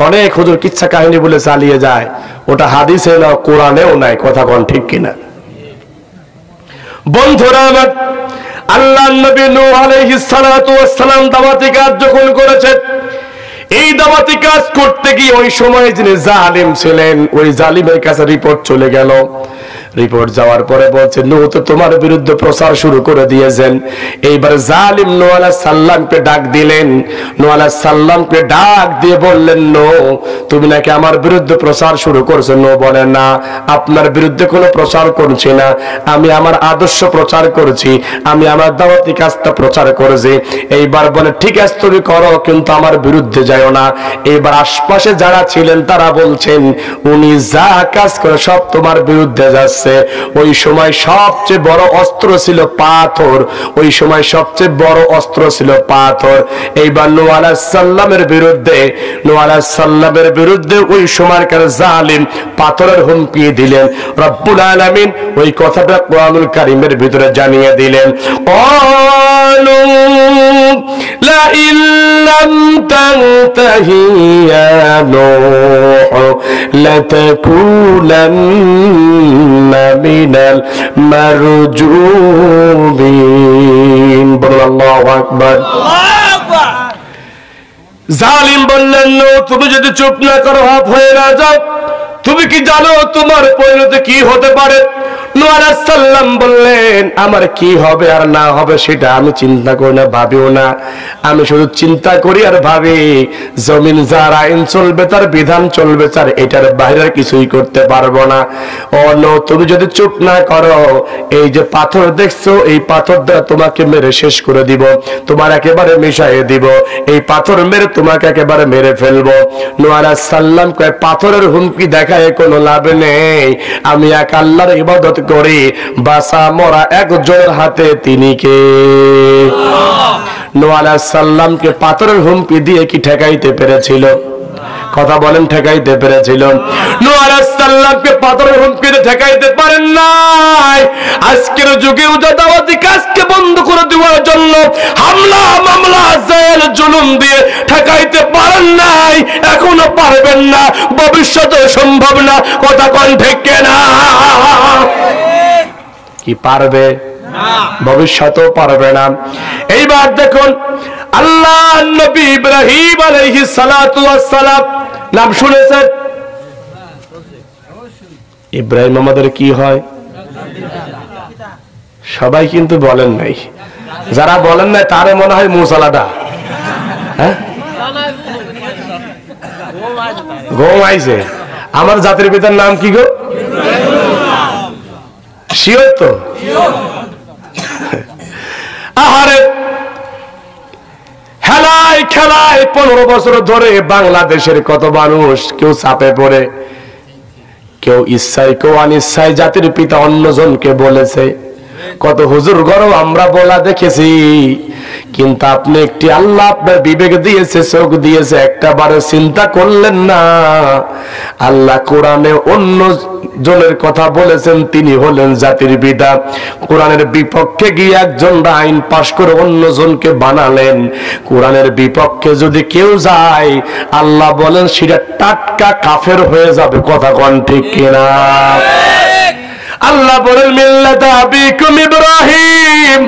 Speaker 1: অনেক হুজুর কিচ্ছা কাহিনী বলে চালিয়ে যায়, ওটা হাদিসে না কোরআনেও নাই। কথা কোন ঠিক কিনা? বন্ধুরা আমার, আল্লাহর নবী নূহ আলাইহিস সালাতু ওয়াস সালাম দাওয়াতি কাজ যখন করেছেন, এই দাওয়াতি কাজ করতে গিয়ে ওই সময় যিনি জালিম ছিলেন, ওই জালিমের কাছে রিপোর্ট চলে গেল। রিপোর্ট যাওয়ার পরে বলছে নূহ তো তোমার বিরুদ্ধে প্রচার শুরু করে দিয়েছেন। এইবার জালিম নূহ আলাইহিস সালামকে ডাক দিলেন। নূহ আলাইহিস সালামকে ডাক দিয়ে বললেন, নূহ তুমি নাকি আমার বিরুদ্ধে প্রচার শুরু করছো। নূহ বলেন, না, আপনার বিরুদ্ধে কোনো প্রচার করছি না, আমি আমার আদর্শ প্রচার করছি, আমি আমার দাওয়াতি কাজটা প্রচার করেছি। এইবার বলে, ঠিক আছে তুমি করো, কিন্তু আমার বিরুদ্ধে যাও না। এইবার আশপাশে যারা ছিলেন তারা বলছেন, উনি যা কাজ করে সব তোমার বিরুদ্ধে যাচ্ছে। ওই সময় সবচেয়ে বড় অস্ত্র ছিল পাথর, ওই সময় সবচেয়ে বড় অস্ত্র ছিল পাথর। এইবার নূহ আলাইহিস সালামের বিরুদ্ধে, নূহ আলাইহিস সালামের বিরুদ্ধে ওই সময়কার জালিম পাথরের হুমকি দিলেন। রব্বুল আলামিন ওই কথাটা কোরআনুল কারীমের ভিতরে জানিয়ে দিলেন, ক্বালু লা ইল্লাম তানতাহি ইয়া নূহ লাতাকুনান্না মিনাল মারজুমিন। বলুন আল্লাহু আকবার। জালিম বললেন, নূহ তুমি যদি চুপ না করো, হাত হয়ে না যাও, তুমি কি জানো তোমার পরিণতি কি হতে পারে? নূহ আলাইহিস সালাম বললেন, আমার কি হবে আর না হবে সেটা আমি চিন্তা করি না, ভাবিও না। আমি শুধু চিন্তা করি আর ভাবি, জমিন যার আইন চলবে, তার বিধান চলবে, তার এটার বাইরে কিছুই করতে পারবো না। ও নূহ তুমি যদি চুপ না করো, এই যে পাথর দেখছো, এই পাথর দ্বারা তোমাকে মেরে শেষ করে দিব, তোমার একেবারে মিশাইয়ে দিব, এই পাথর মেরে তোমাকে একেবারে মেরে ফেলবো। নূহ আলাইহিস সালাম কয়, পাথরের হুমকি দেখায় কোনো লাভ নেই, আমি এক আল্লাহর ইবাদত করি, বাঁচা মরা একজনের হাতে, তিনি কে? নূহ আলাইহিস সালামকে পাথরের হুমকি দিয়ে কি ঠেকাইতে পেরেছিল? কথা বলেন, ঠেকাইতে পেরেছিল? নূহ আলাইহিস সালামকে পাথরের হুমকি দিয়ে ঠেকাইতে পারেন নাই। আজকের যুগেও দাওয়াতি কাজকে বন্ধ করে দেওয়ার জন্য হামলা মামলা জেল জুলুম দিয়ে ঠেকাইতে পারেন নাই, এখনো পারবেন না, ভবিষ্যতে সম্ভব না। কথা কোন ঠিক কিনা? কি পারবে? ভবিষ্যতেও পারবে না। এইবার দেখুন, আল্লাহ নবী ইব্রাহিম আলাইহিস সালাতু ওয়াস সালাম নাম শুনেছেন? ইব্রাহিম আমাদের কি হয়? সবাই কিন্তু বলেন নাই, যারা বলেন নাই তারে মনে হয় মুসালাদা, হ্যাঁ ঘুমাইছে। আমার জাতির পিতার নাম কি গো? শিওর তো? আহারে, খেলায় খেলায় 15 বছর ধরে বাংলাদেশের কত মানুষ, কেউ চাপে পড়ে, কেউ ইচ্ছায়, কেউ অনিচ্ছায় জাতির পিতা অন্যজনকে বলেছে। কত হুজুর গরম আমরা বলা দেখেছি, কিন্তু আপনি একটি, আল্লাহ আপনার বিবেক দিয়েছে, চোখ দিয়েছে, একটা বারে চিন্তা করলেন না। আল্লাহ কোরআনে অন্য জনের কথা বলেছেন, তিনি হলেন জাতির পিতা। কোরআনের বিপক্ষে গিয়ে একজন আইন পাশ করে অন্যজনকে বানালেন। কোরআনের বিপক্ষে যদি কেউ যায়, আল্লাহ বলেন সেটা টাটকা কাফের হয়ে যাবে। কথা কোন ঠিক কিনা? আল্লাহ বলেন, মিল্লাতা আবিকুম ইব্রাহিম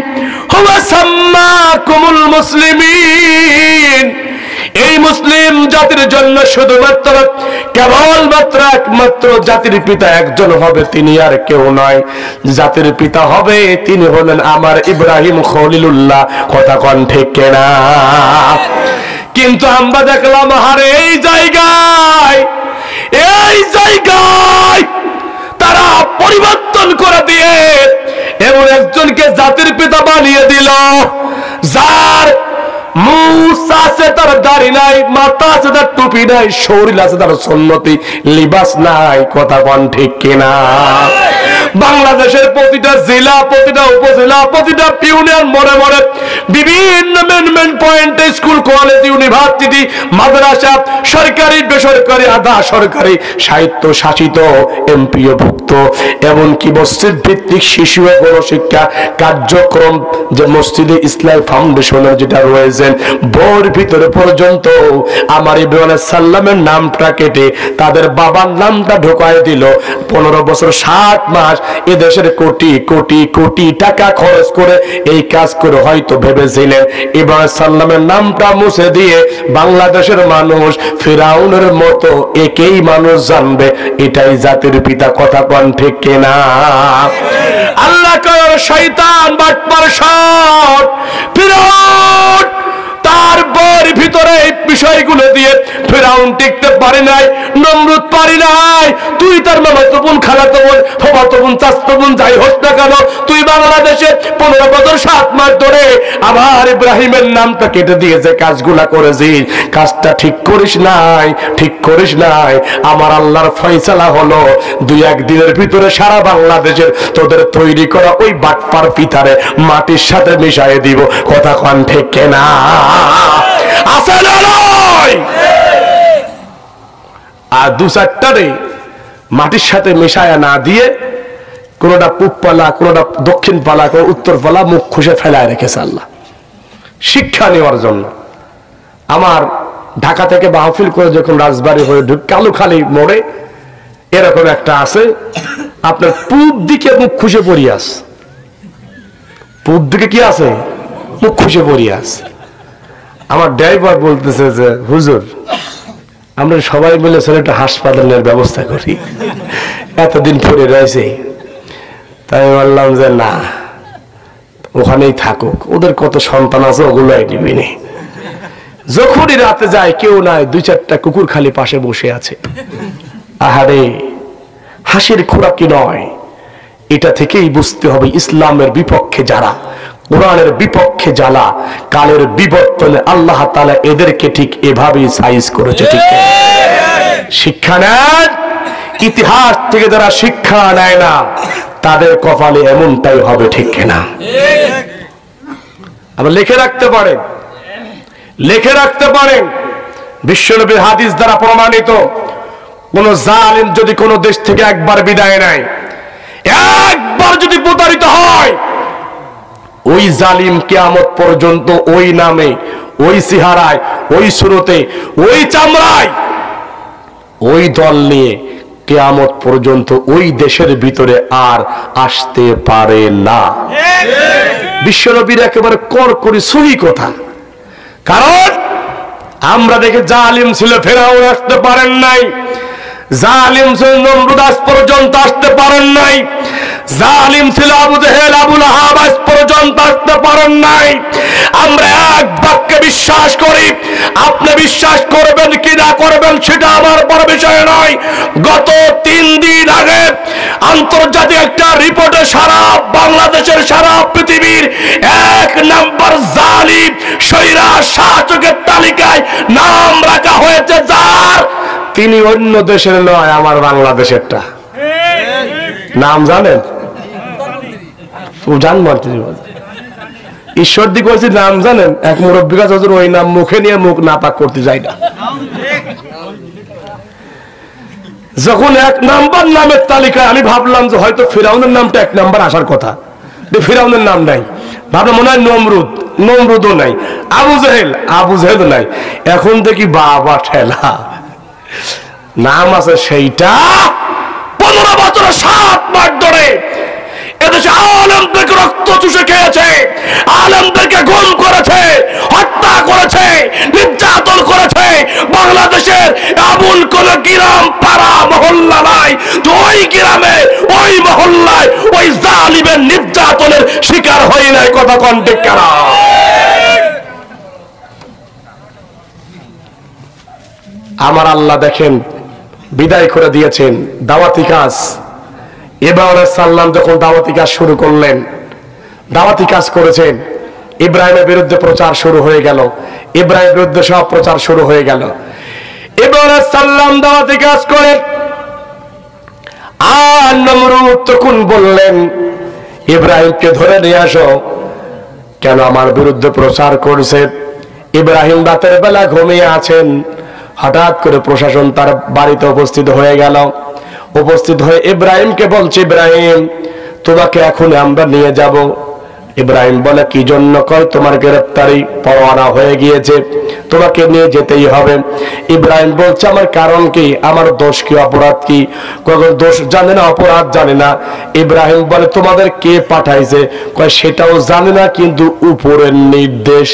Speaker 1: হুয়া সাম্মাকুমুল মুসলিমিন। এই মুসলিম জাতির জন্য শুধুমাত্র কেবলমাত্র একমাত্র জাতির পিতা একজন হবে, তিনি আর কেউ নয়। জাতির পিতা হবে, তিনি হলেন আমার ইব্রাহিম খলিলুল্লাহ। কথা কোন ঠিক কিনা? কিন্তু আমরা দেখলাম, হারে এই জায়গায় তারা পরিবর্তন করে দিয়ে এমন একজনকে জাতির পিতা বানিয়ে দিল, যার মুখ আছে, তার দাড়ি নাই, মাথা আছে, তার টুপি নাই, শরীর আছে, তার সুন্নতি লিবাস নাই। কথা কোন ঠিক কিনা? বাংলাদেশের প্রতিটা জেলা, প্রতিটা উপজেলা, প্রতিটা ইউনিয়ন মোড়ে মোড়ে বিভিন্ন ক্যান্টনমেন্ট পয়েন্টে স্কুল, কলেজ, ইউনিভার্সিটি, মাদ্রাসা, সরকারি, বেসরকারি, আধা সরকারি, সাহিত্য শাসিত, এমপিও ভুক্ত, এমনকি মসজিদ ভিত্তিক শিশু ও গণশিক্ষা কার্যক্রম যে মসজিদে ইসলাম ফাউন্ডেশনের যেটা রয়েছে, বইয়ের ভিতরে পর্যন্ত আমার ইব্রাহিম আলাইহিস সালামের নামটা কেটে তাদের বাবার নামটা ঢোকায় দিল। 15 বছর 7 মাস এদেশের কোটি কোটি কোটি টাকা খরচ করে এই কাজ করে হয়তো ভেবেছিলেন ইব্রাহিম সাল্লামের নামটা মুছে দিয়ে বাংলাদেশের মানুষ ফিরাউনের মতো একেই মানুষ জানবে, এটাই জাতির পিতা। কথা কোন ঠিক কিনা? আল্লাহ কয় শয়তান বাটপার সৎ ফিরাউন তার বইয়ের ভিতরে এই বিষয়গুলো দিয়ে ফিরাউন টিকতে পারে নাই, নমরুদ পারি নাই। তুই তার মামাতো বোন, খালাতো বোন, ফুফাতো বোন, চাচাতো বোন যাই হোক না কেন, তুই বাংলাদেশে 15 বছর 7 মাস ধরে আমার ইব্রাহিমের নামটা কেটে দিয়ে যে কাজগুলা করেছিস, কাজটা ঠিক করিস নাই, ঠিক করিস নাই। আমার আল্লাহর ফয়সালা হলো 2-1 দিনের ভিতরে সারা বাংলাদেশের তোদের তৈরি করা ওই বাটপার পিতারে মাটির সাথে মিশিয়ে দিব। কথা কোন ঠিক কিনা? আছে না নয়? আর 2-4টারে মাটির সাথে মেশায়া না দিয়ে কোনটা পূব পালা, কোনটা দক্ষিণ পালা, কোন উত্তর পালা মুখ খুশে ফেলায় রেখেছে আল্লাহ শিক্ষা নেওয়ার জন্য। আমার ঢাকা থেকে মাহফিল করে যখন রাজবাড়ী হয়ে কালুখালী মোড়ে এরকম একটা আছে, আপনার পূব দিকে মুখ খুশে পড়িয়াস, পূব দিকে কি আছে? মুখ খুশে পড়িয়াস। আমার ড্রাইভার বলতেছে যে হুজুর আমরা সবাই মিলে একটা হাসপাতালের ব্যবস্থা করি, এতদিন পরে রয়েছে। তাই বললাম যে না, ওখানেই থাকুক, ওদের কত সন্তান আছে ওগুলোই নিবি নি। যখনই রাতে যায় কেউ নাই, 2-4টা কুকুর খালি পাশে বসে আছে। আহারে, হাসির খোরাকি নয়। এটা থেকেই বুঝতে হবে ইসলামের বিপক্ষে যারা, কোরআনের বিপক্ষে যারা, কালের বিবর্তনে আল্লাহ তাআলা এদেরকে ঠিক এভাবেই সাইজ করেছে। ঠিক শিক্ষা নেন, ইতিহাস থেকে যারা শিক্ষা নেয় না তাদের কপালে এমনটাই হবে। ঠিক কিনা? আবার লিখে রাখতে পারেন, লিখে রাখতে পারেন বিশ্বনবীর হাদিস দ্বারা প্রমাণিত, কোন জালিম যদি কোন দেশ থেকে একবার বিদায় নেয়, একবার যদি প্রতারিত হয়, ওই জালিম কিয়ামত পর্যন্ত ওই নামে, ওই চেহারায়, ওই সুরতে, ওই চামড়ায়, ওই দল নিয়ে কিয়ামত পর্যন্ত ওই দেশের ভিতরে আর আসতে পারে না। বিশ্বনবীর একেবারে কড়কড়ি সহি কথা। কারণ আমরা দেখে জালিম ছিল ফেরাউন আসতে পারেন নাই, জালিম ছিল নমরুদ আজ পর্যন্ত আসতে পারেন নাই, জালিম ছিল আবু জেহেল, আবু লাহাব আজ পর্যন্ত আসতে পারেন নাই। আমরা এক বাক্যে বিশ্বাস করি, আপনি বিশ্বাস করবেন কি না করবেন সেটা আমার বড় বিষয় নয়। গত 3 দিন আগে আন্তর্জাতিক একটা রিপোর্টে সারা বাংলাদেশের, সারা পৃথিবীর 1 নাম্বার জালিম স্বৈরা শাসকের তালিকায় নাম রাখা হয়েছে যার, তিনি অন্য দেশের নয়, আমার বাংলাদেশেরটা। নাম জানেন? ঈশ্বর দিকে বলছি নাম জানেন? এক মুরব্বী কাছে ওই নাম মুখে নিয়ে মুখ না পাক করতে যায় না। যখন 1 নাম্বার নামের তালিকায় আমি ভাবলাম যে হয়তো ফিরাউনের নামটা 1 নাম্বার আসার কথা, ফিরাউনের নাম নাই, ভাবলাম মনে হয় নমরুদ, নমরুদও নাই, আবু জেহেল, আবু জেহেল নাই। এখন দেখি বাবা ঠেলা, নাম আছে সেইটা। 15 বছর 7 মাস ধরে এদেশে আলেমদেরকে রক্ত চুষে খেয়েছে, আলেমদেরকে গুম করেছে, হত্যা করেছে, নির্যাতন করেছে। বাংলাদেশের এমন কোন গ্রাম, পাড়া, মহল্লা নাই ওই গ্রামে, ওই মহল্লায় ওই জালিমের নির্যাতনের শিকার হয় নাই। কথা কোন ঠিক কিনা? আমার আল্লাহ দেখেন বিদায় করে দিয়েছেন দাওয়াতি কাজ। ইব্রাহিম আলাইহিস সালাম যখন দাওয়াতি কাজ শুরু করলেন, দাওয়াতি কাজ করেছেন, ইব্রাহিমের বিরুদ্ধে প্রচার শুরু হয়ে গেল, ইব্রাহিমের বিরুদ্ধে সব প্রচার শুরু হয়ে গেল। ইব্রাহিম আলাইহিস সালাম দাওয়াতি কাজ করেন, আর নমরুদ তখন বললেন ইব্রাহিমকে ধরে নিয়ে আসো। কেন আমার বিরুদ্ধে প্রচার করছে? ইব্রাহিম রাতের বেলা ঘুমিয়ে আছেন, হঠাৎ করে প্রশাসন তার বাড়িতে উপস্থিত হয়ে গেল। উপস্থিত হয়ে ইব্রাহিমকে বলছে, ইব্রাহিম তোমাকে এখন আমরা নিয়ে যাব। ইব্রাহিম বলে, কি জন্য? কয় তোমার গ্রেফতারি পরোয়ানা হয়ে গিয়েছে, তোমাকে নিয়ে যেতেই হবে। ইব্রাহিম বলছে, আমার কারণ কি? আমার দোষ কি, অপরাধ কি? কখন দোষ জানে না, অপরাধ জানে না। ইব্রাহিম বলে, তোমাদের কে পাঠাইছে? কয় সেটাও জানে না, কিন্তু উপরের নির্দেশ।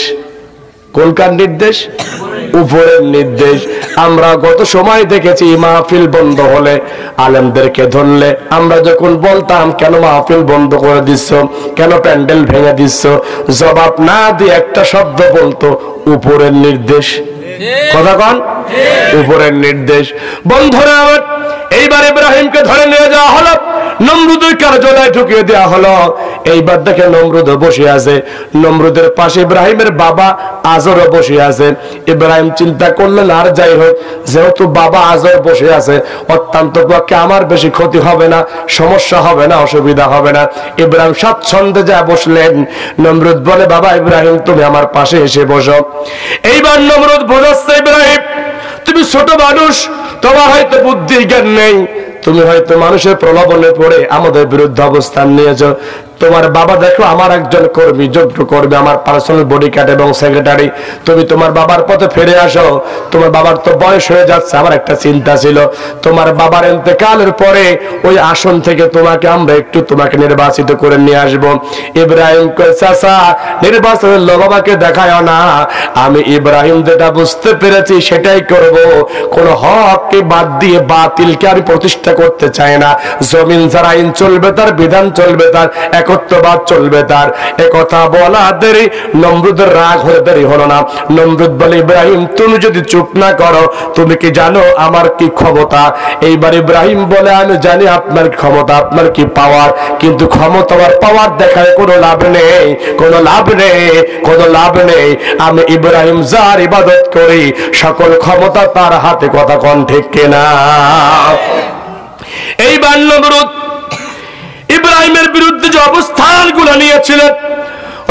Speaker 1: কোনকার নির্দেশ? উপরের নির্দেশ। আমরা গত সময় দেখেছি মাহফিল বন্ধ হলে আলেমদেরকে ধরলে আমরা যখন বলতাম কেন মাহফিল বন্ধ করে দিচ্ছ, কেন প্যান্ডেল ভেঙে দিচ্ছ, জবাব না দিয়ে একটা শব্দ বলতো, উপরের নির্দেশ। কথা কন, উপরের নির্দেশ। বন্ধুরা আমার, এইবার ইব্রাহিমকে ধরে নিয়ে যাওয়া হলো, নমরুদের কার্যালয়ে ঢুকিয়ে দেওয়া হলো। এইবার দেখে নমরুদ বসে আছে, নমরুদের পাশে ইব্রাহিমের বাবা আজরও বসে আছে। ইব্রাহিম চিন্তা করলেন, আর যাই হোক, যেহেতু বাবা আজর বসে আছে, অত্যন্ত পক্ষে আমার বেশি ক্ষতি হবে না, সমস্যা হবে না, অসুবিধা হবে না। ইব্রাহিম স্বাচ্ছন্দ্যে যা বসলেন। নমরুদ বলে, বাবা ইব্রাহিম তুমি আমার পাশে এসে বসো। এইবার নমরুদ বোঝাচ্ছে, ইব্রাহিম তুমি ছোট মানুষ, তোমার হয়তো বুদ্ধি জ্ঞান নেই, তুমি হয়তো মানুষের প্রলোভনে পড়ে আমাদের বিরুদ্ধে অবস্থান নিয়েছো। তোমার বাবা দেখো আমার একজন কর্মী, যোগ্য কর্মী, আমার পার্সোনাল বডিগার্ড এবং সেক্রেটারি। তুমি তোমার বাবার পথে ফিরে আসো। তোমার বাবার তো বয়স হয়ে যাচ্ছে। আমার একটা চিন্তা ছিল, তোমার বাবার ইন্তেকালের পরে ওই আসন থেকে তোমাকে নির্বাচিত করে নিয়ে আসবো। ইব্রাহিম কয়, চাচা নির্বাচনের লোভ আমাকে দেখায় না, আমি ইব্রাহিম যেটা বুঝতে পেরেছি সেটাই করব। কোন হককে বাদ দিয়ে বাতিলকে আমি প্রতিষ্ঠা করতে চাই না। জমিন যারা আইন চলবে তার, বিধান চলবে তার, একত্ববাদ চলবে তার। একথা বলা দেরি, নমরুদের রাগ হয়ে দেরি হলো না। নমরুদ বলে, ইব্রাহিম তুমি যদি চুপ না করো, তুমি কি জানো আমার কি ক্ষমতা? এইবার ইব্রাহিম বলে, আমি জানি আপনার ক্ষমতা, আপনার কি পাওয়ার, কিন্তু ক্ষমতা আর পাওয়ার দেখায় কোনো লাভ নেই, কোনো লাভ নেই, কোনো লাভ নেই। আমি ইব্রাহিম যার ইবাদত করি, সকল ক্ষমতা তার হাতে। কথা কোন ঠিক কিনা? এইবার নমরুদ ইব্রাহিমের বিরুদ্ধে যে অবস্থানগুলো নিয়েছিলেন,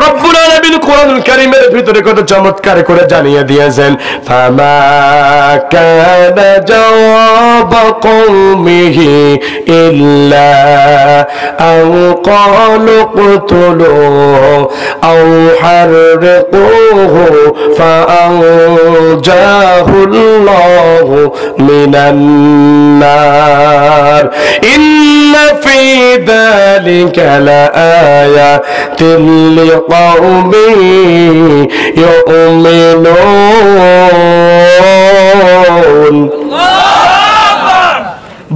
Speaker 1: রব্বুল আলামিন কোরআনুল কারীমের ভিতরে কত চমৎকার করে জানিয়ে দিয়েছেন। ফামা কানা জাওয়াব কওমিহি ইল্লা আন ক্বালু কতুলুহু আও হাররিকুহু ফাআনজাহুল্লাহু মিনান নার ইন্না ফি যালিকা লাআয়াতিন لقوم يؤمنون।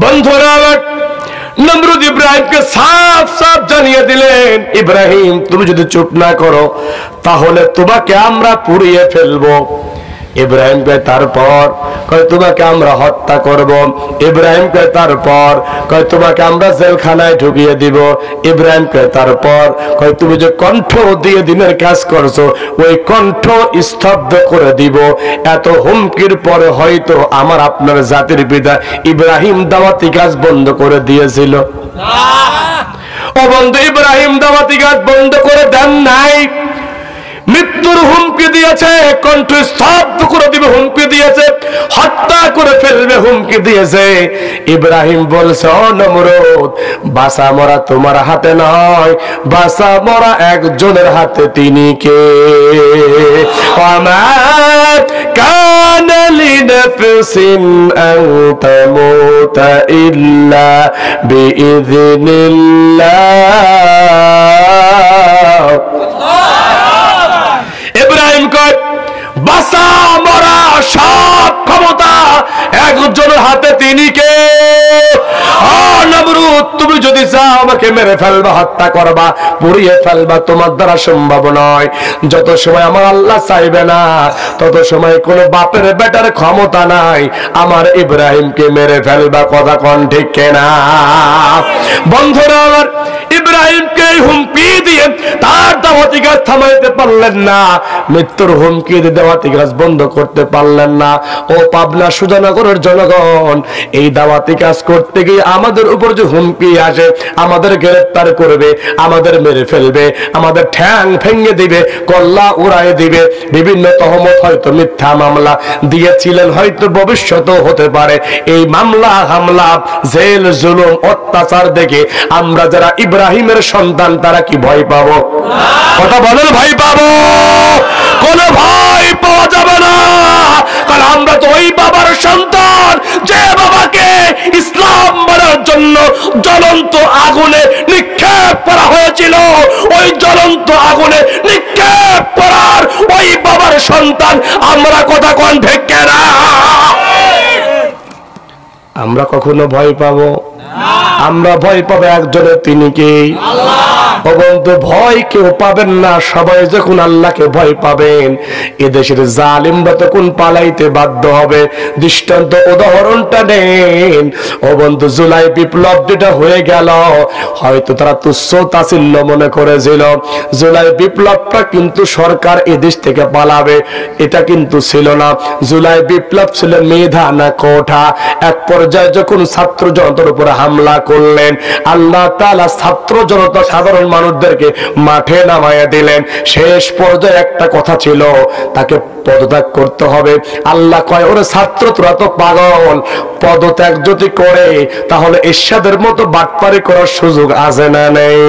Speaker 1: বন্ধুরা, নমরুদ ইব্রাহিমকে সাফ সাফ জানিয়ে দিলেন, ইব্রাহিম তুমি যদি চুপ না করো তাহলে তোমাকে আমরা পুড়িয়ে ফেলবো। ইব্রাহিম কে তারপর কয় তোমাকে আমরা হত্যা করব। ইব্রাহিম কে তারপর কয় তোমাকে আমরা জেলখানায় ঢুকিয়ে দিব। ইব্রাহিম কে তারপর কয় তুমি যে কণ্ঠ দিয়ে দিনের কাজ করছো ওই কণ্ঠ স্তব্ধ করে দিব। এত হুমকির পরে হয়তো আমার আপনার জাতির পিতা ইব্রাহিম দাওয়াতি কাজ বন্ধ করে দিয়েছিল। ও বন্ধু, ইব্রাহিম দাওয়াতি কাজ বন্ধ করে দেন নাই, মৃত্যুর হুমকি দিয়েছে, কণ্ঠ স্তব্ধ করে দিবে হুমকি দিয়েছে, হত্যা করে ফেলবে হুমকি দিয়েছে। ইব্রাহিম বলছে, ও নমরুদ, বাঁচা মরা তোমার হাতে নয়, বাঁচা মরা একজনের হাতে। তিনি কে? ওমা কানা লিনাফসিন আন তামুতা ইল্লা বিইذনিল্লাহ। ইব্রাহিম কয় বাঁচা মরা সব ক্ষমতা একজনের হাতে। তিনি কে? নমরুদ, তুমি যদি চাও আমাকে মেরে ফেলবা, হত্যা করবা, পুড়িয়ে ফেলবা, তোমার দ্বারা সম্ভব নয়। যত সময় আমার আল্লাহ চাইবে না তত সময় কোন বাপের বেটার ক্ষমতা নাই আমার ইব্রাহিমকে মেরে ফেলবা। কথা কোন ঠিক কিনা? বন্ধুরা আমার, ইব্রাহিমকে হুমকি দিয়ে তার দাওয়াতি কাজ থামাইতে পারলেন না, মৃত্যুর হুমকি দিয়ে দাওয়াতি কাজ বন্ধ করতে পারলেন না। ও পাবনা সুজানগরের জনগণ, এই দাওয়াতি কাজ করতে গিয়ে আমাদের উপর যে হুমকি আসে, আমাদের গ্রেফতার করবে, আমাদের মেরে ফেলবে, আমাদের ঠ্যাং ভেঙে দিবে, কল্লা উড়ায় দিবে, বিভিন্ন তহমত হয়তো মিথ্যা মামলা দিয়েছিলেন, হয়তো ভবিষ্যতেও হতে পারে। এই মামলা হামলা জেল জুলুম অত্যাচার দেখে আমরা যারা ইব্রাহিমের সন্তান তারা কি ভয় পাবো? কথা বলেন, ভয় পাবো? কোন ভয় পাওয়া যাবে না, কারণ আমরা তো ওই বাবার সন্তান যে বাবাকে ইসলাম মানার জন্য জ্বলন্ত আগুনে নিক্ষেপ করা হয়েছিল। ওই জ্বলন্ত আগুনে নিক্ষেপ করার ওই বাবার সন্তান আমরা। কথা কোন ঠিক না? আমরা কখনো ভয় পাবো? আমরা ভয় পাবো একজনের, তিনি কে? ও বন্ধু, ভয় কেউ পাবেন না, সবাই যখন আল্লাহকে ভয় পাবেন এদেশের জালিমরা তখন পালাইতে বাধ্য হবে। দৃষ্টান্ত উদাহরণটা নেন। ও বন্ধু, জুলাই বিপ্লব যেটা হয়ে গেল, হয়তো তারা তুচ্ছ তাচ্ছিল্য মনে করেছিল। জুলাই বিপ্লবটা কিন্তু সরকার এদেশ থেকে পালাবে এটা কিন্তু ছিল না। জুলাই বিপ্লব ছিল মেধা না কোঠা। এক পর্যায়ে যখন ছাত্র জনতার উপরে হামলা করলেন, আল্লাহ তাআলা ছাত্র জনতা সাধারণ মানুষদেরকে মাঠে নামাইয়া দিলেন। শেষ পর্যায়ে একটা কথা ছিল, তাকে পদত্যাগ করতে হবে। আল্লাহ কয়, ওরে ছাত্র তোরা তো পাগল, পদত্যাগ যদি করে তাহলে এরশাদের মতো বাটপারি করার সুযোগ আছে না নেই?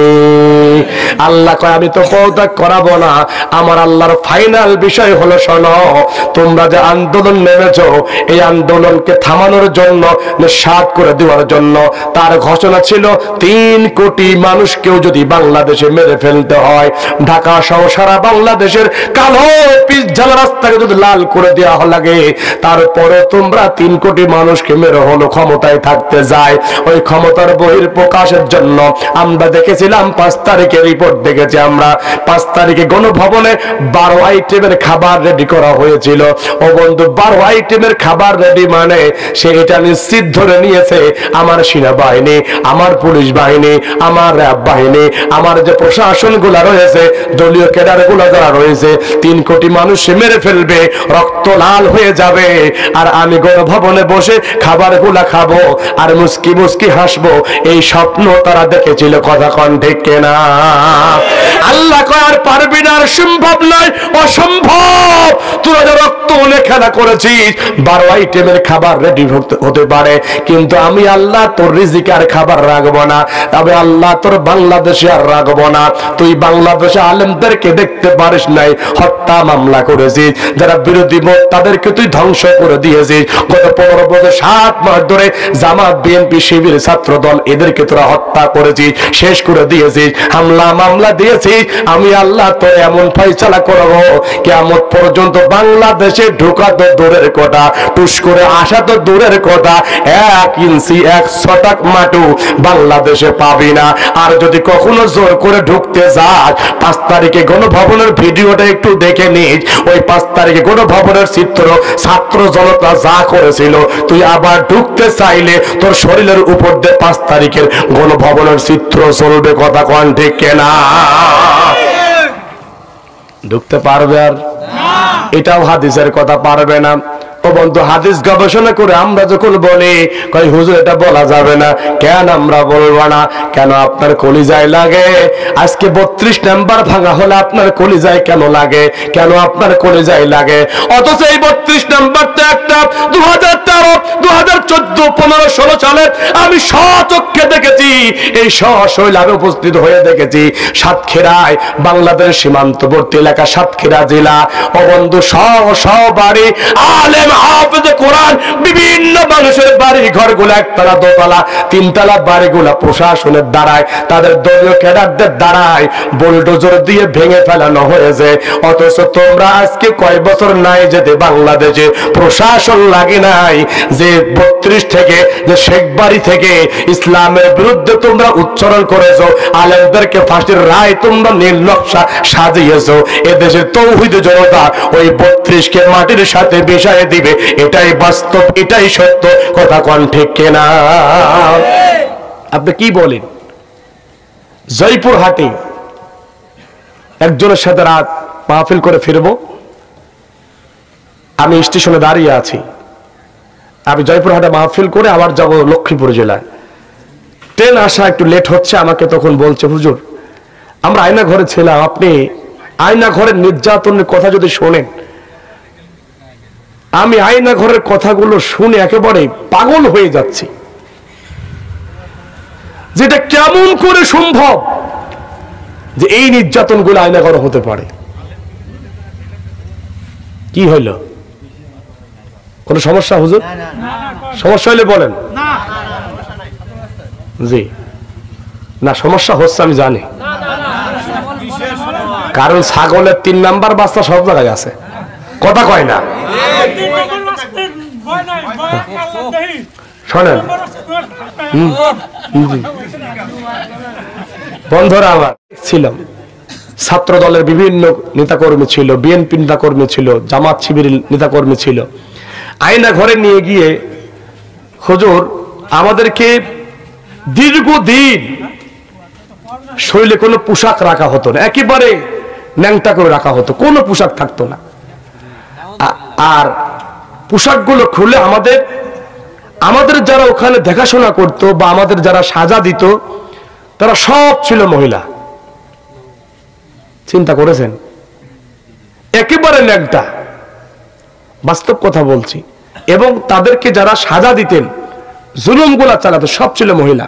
Speaker 1: আল্লাহ কয়, আমি তো পদত্যাগ করাবো না। আমার আল্লাহর ফাইনাল বিষয় হলো, শোনো, তোমরা যে আন্দোলন নেমেছো এই আন্দোলনকে থামানোর জন্য, নিঃসাত করে দেওয়ার জন্য, তার ঘোষণা ছিল 3 কোটি মানুষকেও যদি বাংলাদেশে মেরে ফেলতে হয়, ঢাকা সহ সারা বাংলাদেশের কালো পিচঢালা রাস্তাকে যদি লাল করে দেওয়া লাগে, তারপরে তোমরা 3 কোটি মানুষকে মেরে হলো ক্ষমতায় থাকতে যায়। ওই ক্ষমতার বহির প্রকাশের জন্য আমরা দেখেছিলাম 5 তারিখে রিপোর্ট দেখেছি আমরা। 5 তারিখে গণভবনে 12 আইটেমের খাবার রেডি করা হয়েছিল। ও বন্ধু, 12 আইটেমের খাবার রেডি মানে সে এটা নিশ্চিত ধরে নিয়েছে আমার সেনাবাহিনী, আমার পুলিশ বাহিনী, আমার র্যাব বাহিনী, আমার যে প্রশাসন গুলা রয়েছে, দলীয় ক্যাডার গুলা যারা রয়েছে, 3 কোটি মানুষ মেরে ফেলবে, রক্ত লাল হয়ে যাবে, আর আমি গণভবনে বসে খাবার গুলা খাবো আর মুস্কি মুস্কি হাসবো। এই স্বপ্ন তারা দেখেছিল। কথা কন ঠিক কিনা? আল্লাহ কয়, আর পারবি না, আর সম্ভব নয়, অসম্ভব। তোরা যে রক্ত খেলা করেছিস, 12 আইটেমের খাবার রেডি হতে পারে, কিন্তু আমি আল্লাহ তোর রিজিক আর খাবার রাখবো না। তবে আল্লাহ তোর বাংলাদেশে আর রাখবো না। তুই বাংলাদেশে আলেমদেরকে দেখতে পারিস নাই, হত্যা মামলা করেছিস, যারা বিরোধী মত তাদেরকে তুই ধ্বংস করে দিয়েছিস। গত 15 বছর 7 মাস ধরে জামাত, বিএনপি, শিবির, ছাত্র দল এদেরকে তোরা হত্যা করেছিস, শেষ করে দিয়েছিস, হামলা মামলা দিয়েছিস। আমি আল্লাহ তোর এমন ফয়সালা করবো, কিয়ামত পর্যন্ত বাংলাদেশে ঢোকা তো দূরের কথা, টুস করে আসা তো দূরের কথা, 1 ইঞ্চি 1 ছটাক মাটু বাংলাদেশে পাবি না। আর যদি কখনো জোর করে ঢুকতে যাস, 5 তারিখে গণভবনের ভিডিওটা একটু দেখে নিস। ওই 5 তারিখে গণভবনের চিত্র, ছাত্র জনতা যা করেছিল, তুই আবার ঢুকতে চাইলে তোর শরীরের উপর দিয়ে 5 তারিখের গণভবনের চিত্র চলবে। কথা কোন ঠিক কিনা? ঢুকতে পারবে আর? এটাও হাদিসের কথা, পারবে না। ও বন্ধু, হাদিস গবেষণা করে আমরা যখন বলি, কই হুজুর এটা বলা যাবে না, কেন আমরা বলবো না? কেন আপনার কলিজায় লাগে? আজকে 32 নাম্বার ভাঙা হলে আপনার কলিজায় কেন লাগে? কেন আপনার কলিজায় লাগে? অথচ এই 32 নাম্বারটা একটা 2013, 2014, 15, 16 সালে আমি স্বচক্ষে দেখেছি। এই সশৈলাবে উপস্থিত হয়ে দেখেছি সাতক্ষীরায়, বাংলাদেশের সীমান্তবর্তী এলাকা সাতক্ষীরা জেলা। ও বন্ধু, বাড়ি আলেম হাফেজ কোরআন, বিভিন্ন মানুষের বাড়ি ঘরগুলো 1 তলা 2 তলা 3 তলা বাড়িগুলা প্রশাসনের দ্বারায়, তাদের দলীয় ক্যাডারদের দ্বারায় বুলডোজার দিয়ে ভেঙে ফেলানো হয়েছে। অথচ তোমরা আজকে কয় বছর নাই যেতে বাংলাদেশে প্রশাসন লাগে নাই, যে 32 থেকে, যে শেখ বাড়ি থেকে ইসলামের বিরুদ্ধে তোমরা উচ্চারণ করেছো, আলেমদেরকে ফাঁসির রায় তোমরা নীল নকশা সাজিয়েছো। এদেশের তৌহিদ জনতা ওই 32 কে মাটির সাথে মিশিয়ে দিবে। এটাই বাস্তব, এটাই সত্য। কথা কোন ঠিক কিনা? আপনি কি বলেন? জয়পুর হাটে একজনের সাথে রাত মাহফিল করে ফিরবো। আমি স্টেশনে দাঁড়িয়ে আছি, আমি জয়পুর হাটে মাহফিল করে আবার যাব লক্ষ্মীপুর জেলায়। ট্রেন আসা একটু লেট হচ্ছে, আমাকে তখন বলছে, হুজুর আমরা আয়না ঘরে ছিলাম, আপনি আয়না ঘরের নির্যাতনের কথা যদি শোনেন, আমি আয়না ঘরের কথাগুলো শুনে একেবারে পাগল হয়ে যাচ্ছি, যেটা কেমন করে সম্ভব যে এই নির্যাতনগুলো আয়না ঘরে হতে পারে। কি হইল? কোন সমস্যা হুজুর? সমস্যা হইলে বলেন। জি না, সমস্যা হচ্ছে আমি জানি, কারণ ছাগলের 3 নাম্বার বাচ্চা সব জায়গায় আছে, কথা কয় না। শোনেন বন্ধুরা, আমার ছিলাম ছাত্র দলের বিভিন্ন নেতাকর্মী ছিল, বিএনপি নেতাকর্মী ছিল, জামাত শিবিরের নেতাকর্মী ছিল। আয়না ঘরে নিয়ে গিয়ে হুজুর আমাদেরকে দীর্ঘদিন শরীরে কোনো পোশাক রাখা হতো না, একেবারে ন্যাংটা করে রাখা হতো, কোনো পোশাক থাকতো না। আর পোশাকগুলো খুলে আমাদের যারা ওখানে দেখাশোনা করতো বা আমাদের যারা সাজা দিত, তারা সব ছিল মহিলা। চিন্তা করেছেন? একেবারে ন্যাংটা, বাস্তব কথা বলছি। এবং তাদেরকে যারা সাজা দিতেন, জুলুমগুলা চালাতো, সব ছিল মহিলা।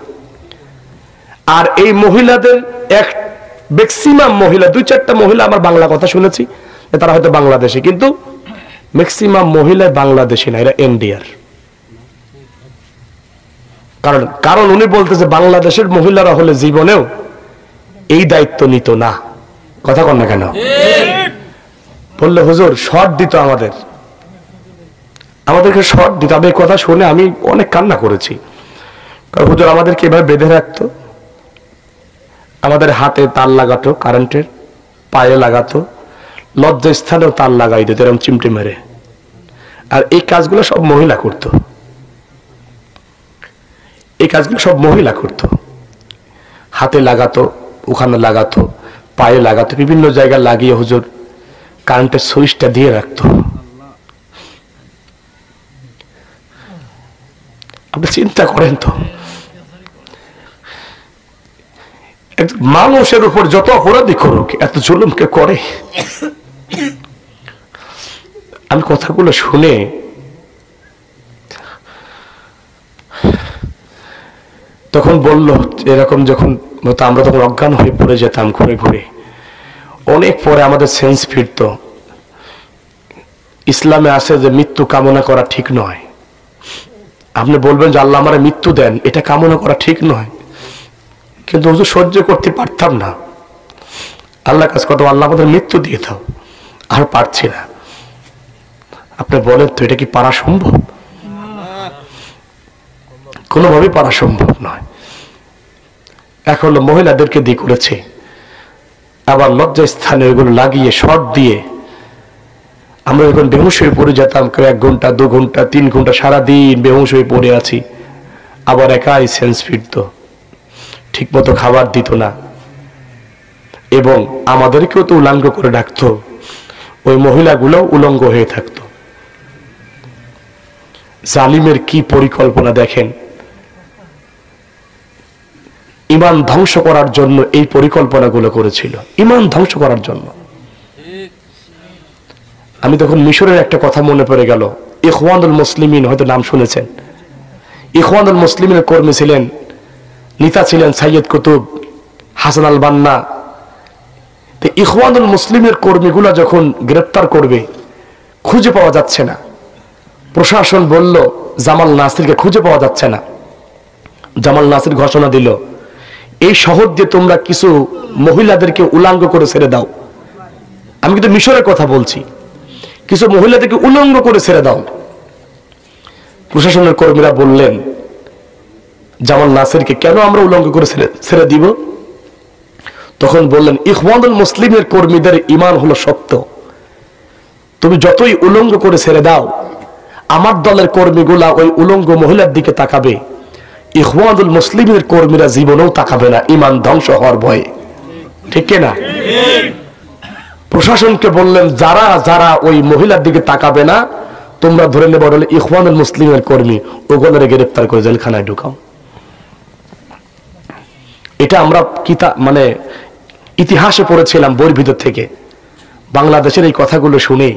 Speaker 1: আর এই মহিলাদের এক ম্যাক্সিমাম মহিলা, 2-4টা মহিলা আমার বাংলা কথা শুনেছি, তারা হয়তো বাংলাদেশি, কিন্তু ম্যাক্সিমাম মহিলা বাংলাদেশি না, এরা ইন্ডিয়ার। কারণ উনি বলতেছে বাংলাদেশের মহিলারা হলে জীবনেও এই দায়িত্ব নিত না। কথা কন না কেন? বললে হুজুর শর্ট দিত, আমাদেরকে শর্ট দিত। আমি এই কথা শুনে আমি অনেক কান্না করেছি। কারণ হুজুর আমাদেরকে এভাবে বেঁধে রাখতো, আমাদের হাতে তার লাগাতো কারেন্টের, পায়ে লাগাতো, লজ্জাস্থানেও তার লাগাই দিত এরকম চিমটে মেরে। আর এই কাজগুলো সব মহিলা করতো, এই কাজগুলো সব মহিলা করতো। হাতে লাগাতো, ওখানে লাগাতো, পায়ে লাগাতো, বিভিন্ন জায়গায় লাগিয়ে হুজুর কারেন্টের সুইচটা দিয়ে রাখতো। আপনি চিন্তা করেন তো, মানুষের উপর যত অপরাধী করুক, এত জুলুমকে করে। আমি কথাগুলো শুনে তখন বলল এরকম, যখন আমরা তখন অজ্ঞান হয়ে পড়ে যেতাম ঘুরে ঘুরে। অনেক পরে আমাদের সেন্স ফিরত। ইসলামে আছে যে মৃত্যু কামনা করা ঠিক নয়। আপনি বলবেন যে আল্লাহ আমারে মৃত্যু দেন, এটা কামনা করা ঠিক নয়, কিন্তু হুজুর সহ্য করতে পারতাম না। আল্লাহ কাছে কত, আল্লাহ আমাদের মৃত্যু দিয়ে দাও, আর পারছি না। আপনি বলেন তো এটা কি পারা সম্ভব? কোনোভাবেই পারা সম্ভব নয়। এখন মহিলাদেরকে দিয়ে করেছে, আবার লজ্জা স্থানে ওইগুলো লাগিয়ে শর্ট দিয়ে আমরা যখন বেহুশ হয়ে পড়ে যেতাম, কেউ 1 ঘন্টা 2 ঘন্টা 3 ঘন্টা সারাদিন বেহুশ হয়ে পড়ে আছি, আবার একাই সেন্স ফিরত, ঠিক মতো খাবার দিত না, এবং আমাদেরকেও তো উলঙ্গ করে রাখতো। ওই মহিলাগুলো উলঙ্গ হয়ে থাকতো। জালিমের কি পরিকল্পনা দেখেন! ঈমান ধ্বংস করার জন্য এই পরিকল্পনাগুলো করেছিল, ঈমান ধ্বংস করার জন্য। আমি তখন মিশরের একটা কথা মনে পড়ে গেল। ইখওয়ানুল মুসলিমিন, হয়তো নাম শুনেছেন। ইখওয়ানুল মুসলিমিনের কর্মী ছিলেন, নেতা ছিলেন সাইয়দ কুতুব, হাসান আল বান্না। তো ইখওয়ানুল মুসলিমের কর্মীগুলো যখন গ্রেপ্তার করবে, খুঁজে পাওয়া যাচ্ছে না। প্রশাসন বলল জামাল নাসিরকে খুঁজে পাওয়া যাচ্ছে না। জামাল নাসির ঘোষণা দিল, এই শহর দিয়ে তোমরা কিছু মহিলাদেরকে উলঙ্গ করে ছেড়ে দাও। আমি কিন্তু মিশরের কথা বলছি, কিছু মহিলাদেরকে উলঙ্গ করে ছেড়ে দাও। প্রশাসনের কর্মীরা বললেন জামাল নাসিরকে কেন আমরা উলঙ্গ করে ছেড়ে দিব? তখন বললেন ইখওয়ানুল মুসলিমের কর্মীদের ঈমান হলো সত্য, তুমি যতই উলঙ্গ করে ছেড়ে দাও, আমার দলের কর্মীগুলা ওই উলঙ্গ মহিলার দিকে তাকাবে, ইখওয়ানুল মুসলিমের কর্মীরা জীবনেও তাকাবে না ঈমান ধ্বংস হওয়ার ভয়ে, ঠিক না? প্রশাসনকে বললেন যারা যারা ওই মহিলার দিকে তাকাবে না তোমরা ধরে নেবে বলে ইখওয়ানুল মুসলিমের কর্মী, ওগুলোরে গ্রেফতার করে জেলখানায় ঢুকাও। এটা আমরা মানে ইতিহাসে পড়েছিলাম বইয়ের ভিতর থেকে। বাংলাদেশের এই কথাগুলো শুনে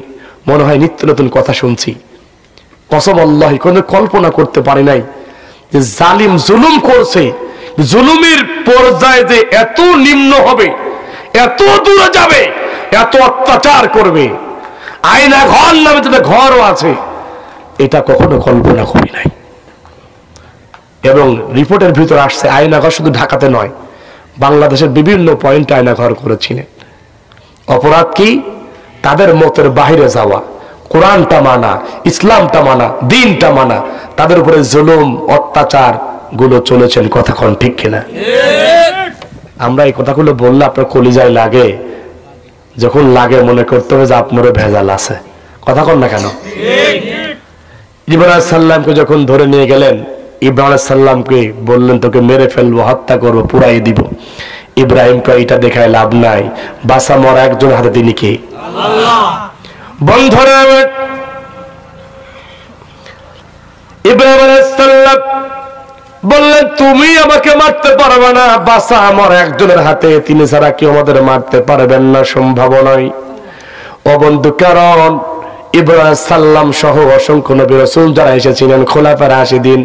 Speaker 1: মনে হয় নিত্য নতুন কথা শুনছি। কসম আল্লাহ, কোনো কল্পনা করতে পারি নাই যে জালিম জুলুম করছে, জুলুমের পর্যায়ে যে এত নিম্ন হবে, এত দূরে যাবে, এত অত্যাচার করবে। আয়না ঘর নামে তাদের ঘরও আছে, এটা কখনো কল্পনা করি নাই। এবং রিপোর্টের ভিতর আসছে আয়নাঘর শুধু ঢাকাতে নয়, বাংলাদেশের বিভিন্ন পয়েন্টে আয়নাঘর করেছিলেন। অপরাধ কি? তাদের মতের বাহিরে যাওয়া, কোরআনটা মানা, ইসলামটা মানা, দিনটা মানা, তাদের উপরে জুলুম অত্যাচার গুলো চলেছেন। কথা কোন ঠিক কিনা? আমরা এই কথাগুলো বললে আপনার কলিজায় লাগে, যখন লাগে মনে করতে হবে যে আপনারও ভেজাল আছে। কথা কন না কেন? ইব্রাহিম আলাইহিস সালামকে যখন ধরে নিয়ে গেলেন, ইব্রাহিম আলাইহিস সালামকে বললেন তোকে মেরে ফেলবো, হত্যা করবো, পুরাই দিব। ইব্রাহিমকে এটা দেখায় লাভ নাই, বাঁচা মরা একজন হাতে, তিনি কে? আল্লাহ। বন্ধুরা, ইব্রাহিম আলাইহিস সালাম বললেন তুমি আমাকে মারতে পারবে না, বাঁচা আমার একজনের হাতে, তিনি ছাড়া কেউ আমাদের মারতে পারবেন না, সম্ভব নয়। ও বন্ধু, কারণ ইব্রাহিম সাল্লাম সহ অসংখ্য নবী রাসূল যারা এসেছিলেন, খোলাফায়ে রাশিদিন,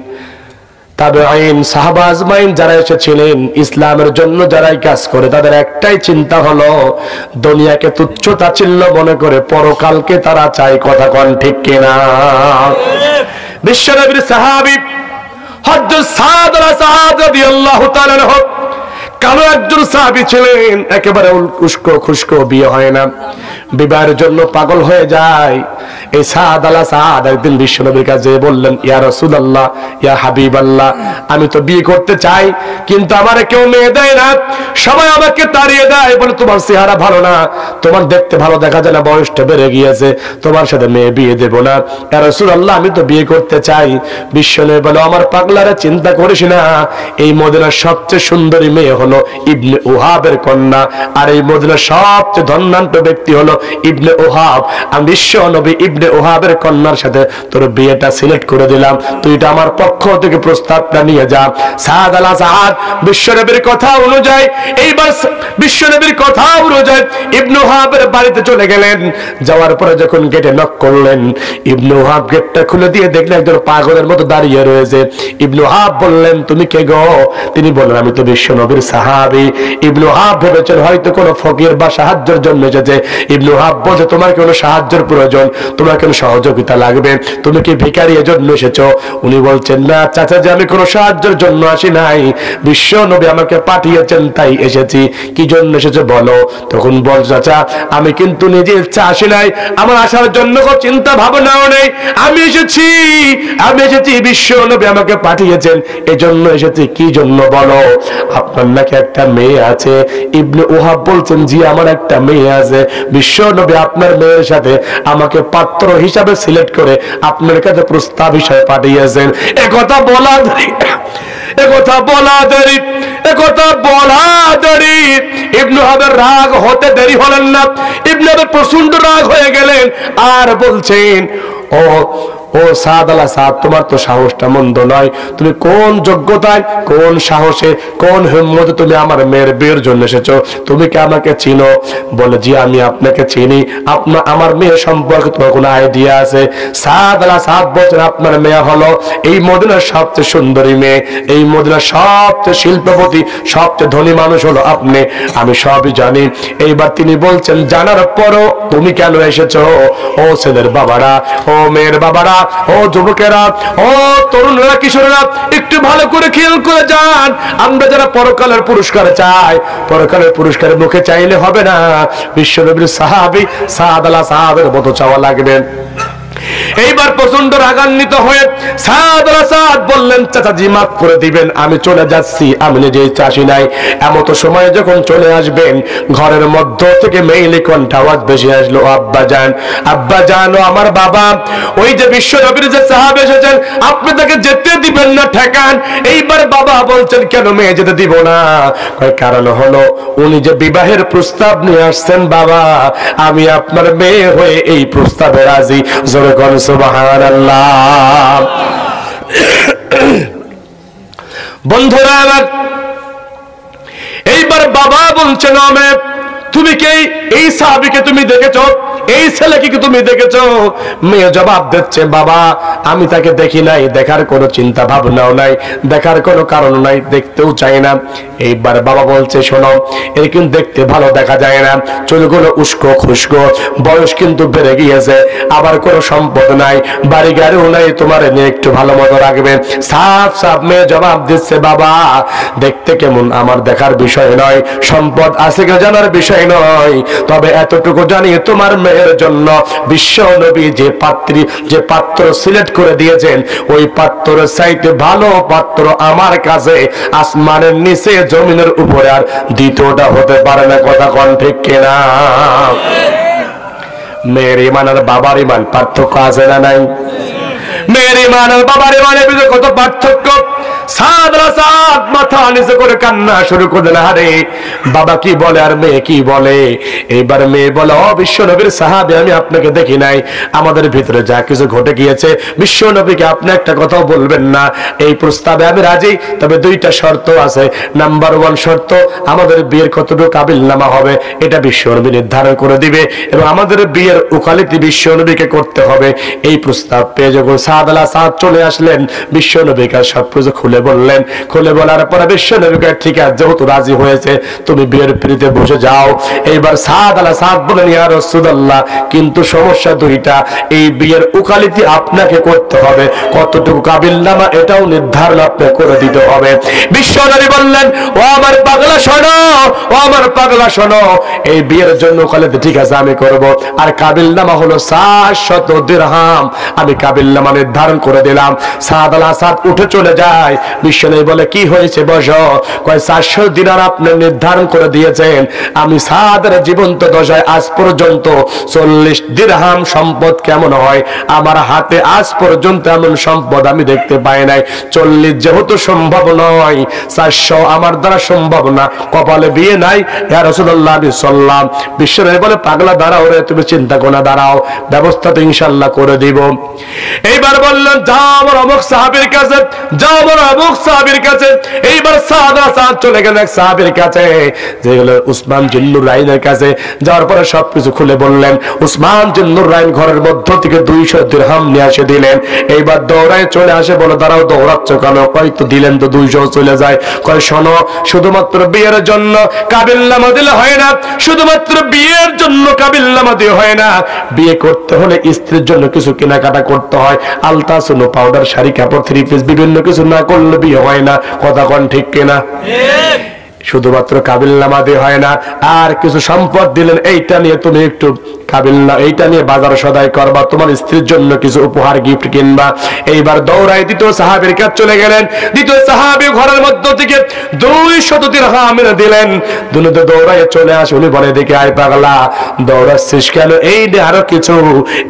Speaker 1: তাবেঈন, সাহাবা আজমাইন যারা এসেছিলেন, ইসলামের জন্য যারাই কাজ করে, তাদের একটাই চিন্তা হলো দুনিয়াকে তুচ্ছ তাচ্ছিল্য মনে করে পরকালকে তারা চায়। কথা কোন ঠিক কিনা? বিশ্বনবীর সাহাবী হযরত সাদ রাদিয়াল্লাহু তাআলা আনহু কালো একজন সাহাবী ছিলেন, একেবারে উস্কো খুস্কো, বিয়ে হয় না, বিবাহের জন্য পাগল হয়ে যায়। এই সাদ একদিন বিশ্বনবীর কাছে বললেন, ইয়া রাসূলুল্লাহ, ইয়া হাবিবাল্লাহ, আমি তো বিয়ে করতে চাই কিন্তু আমার কেউ মেয়ে দেয় না, সবাই আমাকে তাড়িয়ে দেয়, বলে তোমার চেহারা ভালো না, তোমার দেখতে ভালো দেখা যায় না, বয়সটা বেড়ে গিয়েছে, তোমার সাথে মেয়ে বিয়ে দেব না। ইয়া রাসূলুল্লাহ, আমি তো বিয়ে করতে চাই। বিশ্বনবী বলে, আমার পাগলারে চিন্তা করিস না, এই মদিনার সবচেয়ে সুন্দরী মেয়ে হলো ইবনে উহাবের কন্যা, আর এই মদিনার সবচেয়ে ধন্যাঢ্য ব্যক্তি হলো ইবনে উহাব। আমি বিশ্বনবী ইবনে উহাবের কন্যার সাথে তোর বিয়েটা সিলেক্ট করে দিলাম, তুই এটা আমার পক্ষ থেকে প্রস্তাবটা নিয়ে যা। সাদ আলা সাদ বিশ্বনবীর কথা অনুযায়ী, এইবার বিশ্বনবীর কথা অনুযায়ী ইবনে উহাবের বাড়িতে চলে গেলেন। যাওয়ার পরে যখন গেটে নক করলেন, ইবনে উহাব গেটটা খুলে দিয়ে দেখলেন একজন পাগলের মতো দাঁড়িয়ে রয়েছে। ইবনে উহাব বললেন, তুমি কে গো? তিনি বললেন, আমি তো বিশ্বনবীর সাহাবী। ইবনে উহাব ভেবেছেন হয়তো কোনো ফকির বা সাহায্যের জন্য এসেছে। ইবনে উহাব বলছে, তোমার কোনো সাহায্যের প্রয়োজন, তোমার কোনো সহযোগিতা লাগবে, তুমি কি ভিখারি এজন্য এসেছো? উনি বলছেন, না চাচা, যে আমি কোনো সাহায্যের জন্য আসি নাই, বিশ্ব নবী আমাকে পাঠিয়েছেন তাই এসেছি। কি জন্য এসেছো বলো? তখন বল, চাচা আমি কিন্তু নিজে ইচ্ছা আসি নাই, আমার আসার জন্য কোনো চিন্তা ভাবনাও নেই, আমি এসেছি বিশ্ব নবী আমাকে পাঠিয়েছেন, এজন্য এসেছি। কি জন্য বলো? আপনার নাকি একটা মেয়ে আছে। ইবনে উহাব বলছেন, জি আমার একটা মেয়ে আছে, বিশ্ব নবী আপনার মেয়ের সাথে আমাকে পাত্র হিসাবে সিলেক্ট করে আপনার কাছে প্রস্তাব হিসাবে পাঠিয়েছেন। একথা বলা দেরি, ইবনে উহাবের রাগ হতে দেরি হলেন না। ইবনে উহাব প্রচন্ড রাগ হয়ে গেলেন আর বলছেন, ও সাদ আলা সাদ, তোমার তো সাহসটা মন্দ নয়, তুমি কোন যোগ্যতায়, কোন সাহসে, কোন হিম্মতে তুমি আমার মেয়ের বিয়ের জন্য এসেছো? তুমি কি আমাকে চিনো? বলে, জি আমি আপনাকে চিনি। আমার মেয়ে সম্পর্কে তোমার কোনো আইডিয়া আছে? সাদ আলা সাদ বলছেন, আপনার মেয়ে হলো এই মদিনার সবচেয়ে সুন্দরী মেয়ে, এই মদিনার সবচেয়ে শিল্পপতি, সবচেয়ে ধনী মানুষ হলো আপনি, আমি সবই জানি। এইবার তিনি বলছেন, জানার পরও তুমি কেন এসেছো? ও ছেলের বাবারা, ও মেয়ের বাবারা, ও যুবকেরা, ও তরুণরা, কিশোরেরা, একটু ভালো করে খেয়াল করে যান। আমরা যারা পরকালের পুরস্কার চাই, পরকালের পুরস্কারের মুখে চাইলে হবে না, বিশ্বনবীর সাহাবী সাদ আলা সাদের মতো চাওয়া লাগবে। এইবার প্রচন্ড রাগান্বিত হয়ে সাদ বললেন, চাচাজি মাফ করে দিবেন, আমি চলে যাচ্ছি, আমি নিজেই চাষি নাই। এমত সময় যখন চলে আসবেন, ঘরের মধ্য থেকে মেইলি কণ্ঠ আওয়াজ বেশি আসলো, আব্বা যান, আব্বা জানো আমার বাবা, ওই যে বিশ্ব নবীর যে সাহাবী এসেছেন, আপনি তাকে যেতে দিবেন না, ঠেকান। এইবার বাবা বলছেন, কেন মেয়ে যেতে দিব না? কারণ হলো উনি যে বিবাহের প্রস্তাব নিয়ে আসছেন বাবা, আমি আপনার মেয়ে হয়ে এই প্রস্তাবে রাজি। জোরে কোন সুবহানাল্লাহ। বন্ধুরা আমার, এইবার বাবা বলছেন, আমি তুমি কি এই সাহাবীকে তুমি দেখেছো? এই ছেলেকে কি তুমি দেখেছো? মেয়ে জবাব দিচ্ছে, বাবা আমি তাকে দেখি নাই, দেখার কোনো চিন্তা ভাবনাও নাই, দেখার কোনো কারণ নাই, দেখতেও চাই না। এইবার বাবা বলছে, শোনো, এর কিন্তু দেখতে ভালো দেখা যায় না, চুলগুলো উস্কো খুস্কো, বয়স কিন্তু বেড়ে গিয়েছে, আবার কোনো সম্পদ নাই, বাড়ি গাড়িও নাই, তোমার নিয়ে একটু ভালো মতো রাখবে। সাফ সাফ মেয়ে জবাব দিচ্ছে, বাবা দেখতে কেমন আমার দেখার বিষয় নয়, সম্পদ আছে কিনা জানার বিষয় নয়, তবে এতটুকু জানি তোমার মেয়ের জন্য বিশ্ব নবী যে পাত্র সিলেক্ট করে দিয়েছেন, ওই পাত্রের চাইতে ভালো পাত্র আমার কাছে আসমানের নিচে জমিনের উপরে আর দ্বিতীয়টা হতে পারে না। কথা কোন ঠিক কিনা? মেয়ের ইমান আর বাবার ইমান পার্থক্য আছে না নাই? মেয়ের ইমান আর বাবার ইমানের ভিতরে কত পার্থক্য! সাদ মাথা নিচে করে কান্না শুরু করে দিল, আরে বাবা কি বলে আর মেয়ে কি বলে? এইবার মেয়ে বলে, ও বিশ্ব নবীর সাহাবী, আমি আপনাকে দেখি নাই, আমাদের ভিতরে যা কিছু ঘটে গিয়েছে বিশ্ব নবীকে আপনি একটা কথাও বলবেন না। এই প্রস্তাবে আমি রাজি, তবে দুইটা শর্ত আছে। নাম্বার 1 শর্ত, আমাদের বিয়ের কতটুকু কাবিলনামা হবে এটা বিশ্ব নবী নির্ধারণ করে দিবে, এবং আমাদের বিয়ের উকালতি বিশ্ব নবীকে করতে হবে। এই প্রস্তাব পেয়ে যখন সাদ চলে আসলেন, বিশ্ব নবীকে সবকিছু খুলে বললেন। খুলে বলার পরে বিশ্ব নবীকে, ঠিক আছে যেহেতু রাজি হয়েছে, তুমি বিয়ের পিঁড়িতে বসে যাও। এইবার সাদ বলেন, ইয়া রাসূলুল্লাহ, কিন্তু সমস্যা দুইটা, এই বিয়ের উকালতি আপনাকে করতে হবে, কতটুকু কাবিলনামা এটাও নির্ধারণ আপনি করে দিতে হবে। বিশ্ব নবী বললেন, ও আমার পাগলা শোনো, ও আমার পাগলা শোনো, এই বিয়ের জন্য উকালতি ঠিক আছে আমি করব, আর কাবিলনামা হলো 700 দিরহাম, আমি কাবিলনামা নির্ধারণ করে দিলাম। সাদ উঠে চলে যায়। বিশ্বনবী বলে, কি হয়েছে বসো? কয় 400 দিনার আপনি নির্ধারণ করে দিয়েছেন, আমি সাদের জীবন্ত দশায় আজ পর্যন্ত 40 দিরহাম সম্পদ কেমন হয় আমার হাতে আজ পর্যন্ত এমন সম্পদ আমি দেখতে পাই নাই। 40 যেহেতু সম্ভব নয়, 400 আমার দ্বারা সম্ভব না, কপালে বিয়ে নাই। ইয়া রাসূলুল্লাহ সাল্লাল্লাহু। বিশ্বনবী বলে, পাগলা দাঁড়াও রে, তুমি চিন্তা করো না, দাঁড়াও, ব্যবস্থা তো ইনশাআল্লাহ করে দিব। এইবার বললেন, যাও আমার অমুক সাহাবীর কাছে, যাও আমার অমুক সাহাবীর কাছে। এইবার সাদ চলে গেল এক সাহাবীর কাছে, যেগুলো উসমান জিন্নুরাইনের কাছে। যাওয়ার পরে সবকিছু খুলে বললেন। উসমান জিন্নুরাইন ঘরের মধ্য থেকে 200 দিরহাম নিয়ে এসে দিলেন। এইবার দৌড়ায় চলে আসে, বলে, দাঁড়াও, দৌড়াচ্ছ কেন? কয় তো দিলেন তো 200 চলে যায়। কয়, শোনো, শুধুমাত্র বিয়ের জন্য কাবিলনামা দিলে হয় না, শুধুমাত্র বিয়ের জন্য কাবিলনামা দিয়ে হয় না, বিয়ে করতে হলে স্ত্রীর জন্য কিছু কেনাকাটা করতে হয়, আলতা, সুনো, পাউডার, শাড়ি, কাপড়, 3 পিস, বিভিন্ন কিছু না করলে বিয়ে হয় না। কথা কোন ঠিক কিনা? শুধুমাত্র কাবিলনামা দিয়ে হয় না, আর কিছু সম্পদ দিলেন, এইটা নিয়ে তুমি একটু কাবিলনা, এইটা নিয়ে বাজার সদাই করবা, তোমার স্ত্রীর জন্য কিছু উপহার গিফট কিনবা। এইবার দৌড়াই দ্বিতীয় সাহাবীর কাছে চলে গেলেন। দ্বিতীয় সাহাবী ঘরের মধ্য থেকে 200 দিরহাম দিলেন। দুনিতে দৌড়াই চলে আসে। উনি বলে, দেখে আয় পাগলা, দৌড়াচ্ছিস কেন? এই নে আরো কিছু,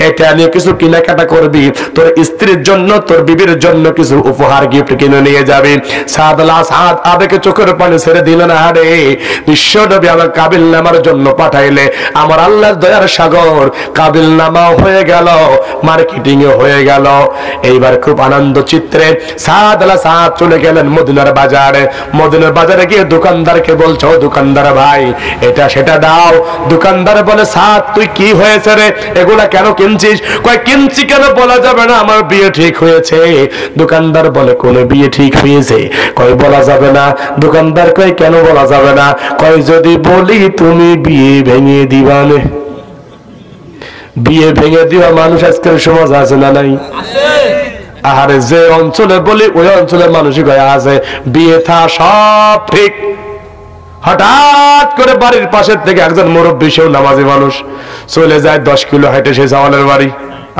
Speaker 1: এটা নিয়ে কিছু কেনাকাটা করবি, তোর স্ত্রীর জন্য, তোর বিবির জন্য কিছু উপহার গিফট কিনে নিয়ে যাবি। সাদ আবেগে চোখের পানি ছেড়ে দিলেন, আরে বিশ্ব নবী আমার কাবিলনামার জন্য পাঠাইলে, আমার আল্লাহর দয়ার সাগর, কাবিলনামাও হয়ে গেল, মার্কেটিং এ হয়ে গেল। এইবার খুব আনন্দ চিত্রে সাদ চলে গেলেন মদিনার বাজারে। মদিনার বাজারে গিয়ে দোকানদারকে বলছো, দোকানদার ভাই এটা সেটা দাও। দোকানদার বলে, সাদ তুই কি হয়েছে রে, এগুলা কেন কিনছিস? কয়, কিনছি কেন বলা যাবে না, আমার বিয়ে ঠিক হয়েছে। দোকানদার বলে, কোন বিয়ে ঠিক হয়েছে? কয়, বলা যাবে না। দোকানদার কয়, কেন বলা যাবে না? কয়, যদি বলি তুমি বিয়ে ভেঙে দিবানে। বিয়ে ভেঙে দিবা মানুষ আজকের সমাজ আছে না নাই? আরে যে অঞ্চলে বলি ওই অঞ্চলের মানুষই কয় আছে বিয়ে থা সব ঠিক। হঠাৎ করে বাড়ির পাশের থেকে একজন মুরব্বী, সেও নামাজি মানুষ, চলে যায় 10 কিলো হাইটে সে জাওয়ানের বাড়ি।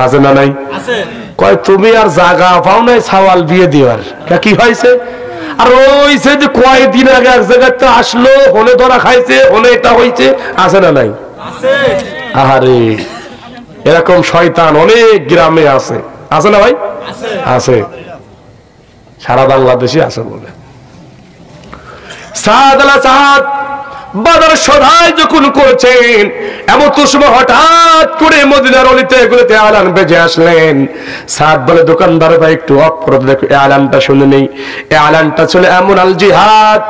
Speaker 1: আছে না নাই? কয় তুমি আর জাগা পাও নাই সওয়াল বিয়ে দিবার, কি হয়েছে? আর ওই যে কয়েকদিন আগে এক জায়গায় তো আসলো, হলে ধরা খাইছে, হলে এটা হয়েছে, আছে না নাই? আহারে এরকম শয়তান অনেক গ্রামে আছে, আছে না ভাই? আছে, সারা বাংলাদেশে আছে বলে। সাদ আল আসাদ বাজার সদাই যখন করছেন, এমন তো সময় হঠাৎ করে মদিনার অলিতে গলিতে আলান বেজে আসলেন। সাদ বলে দোকানদার ভাই একটু অফ করে দেখো, এই আলানটা শুনে নেই। এই আলানটা চলে এমন, আল জিহাদ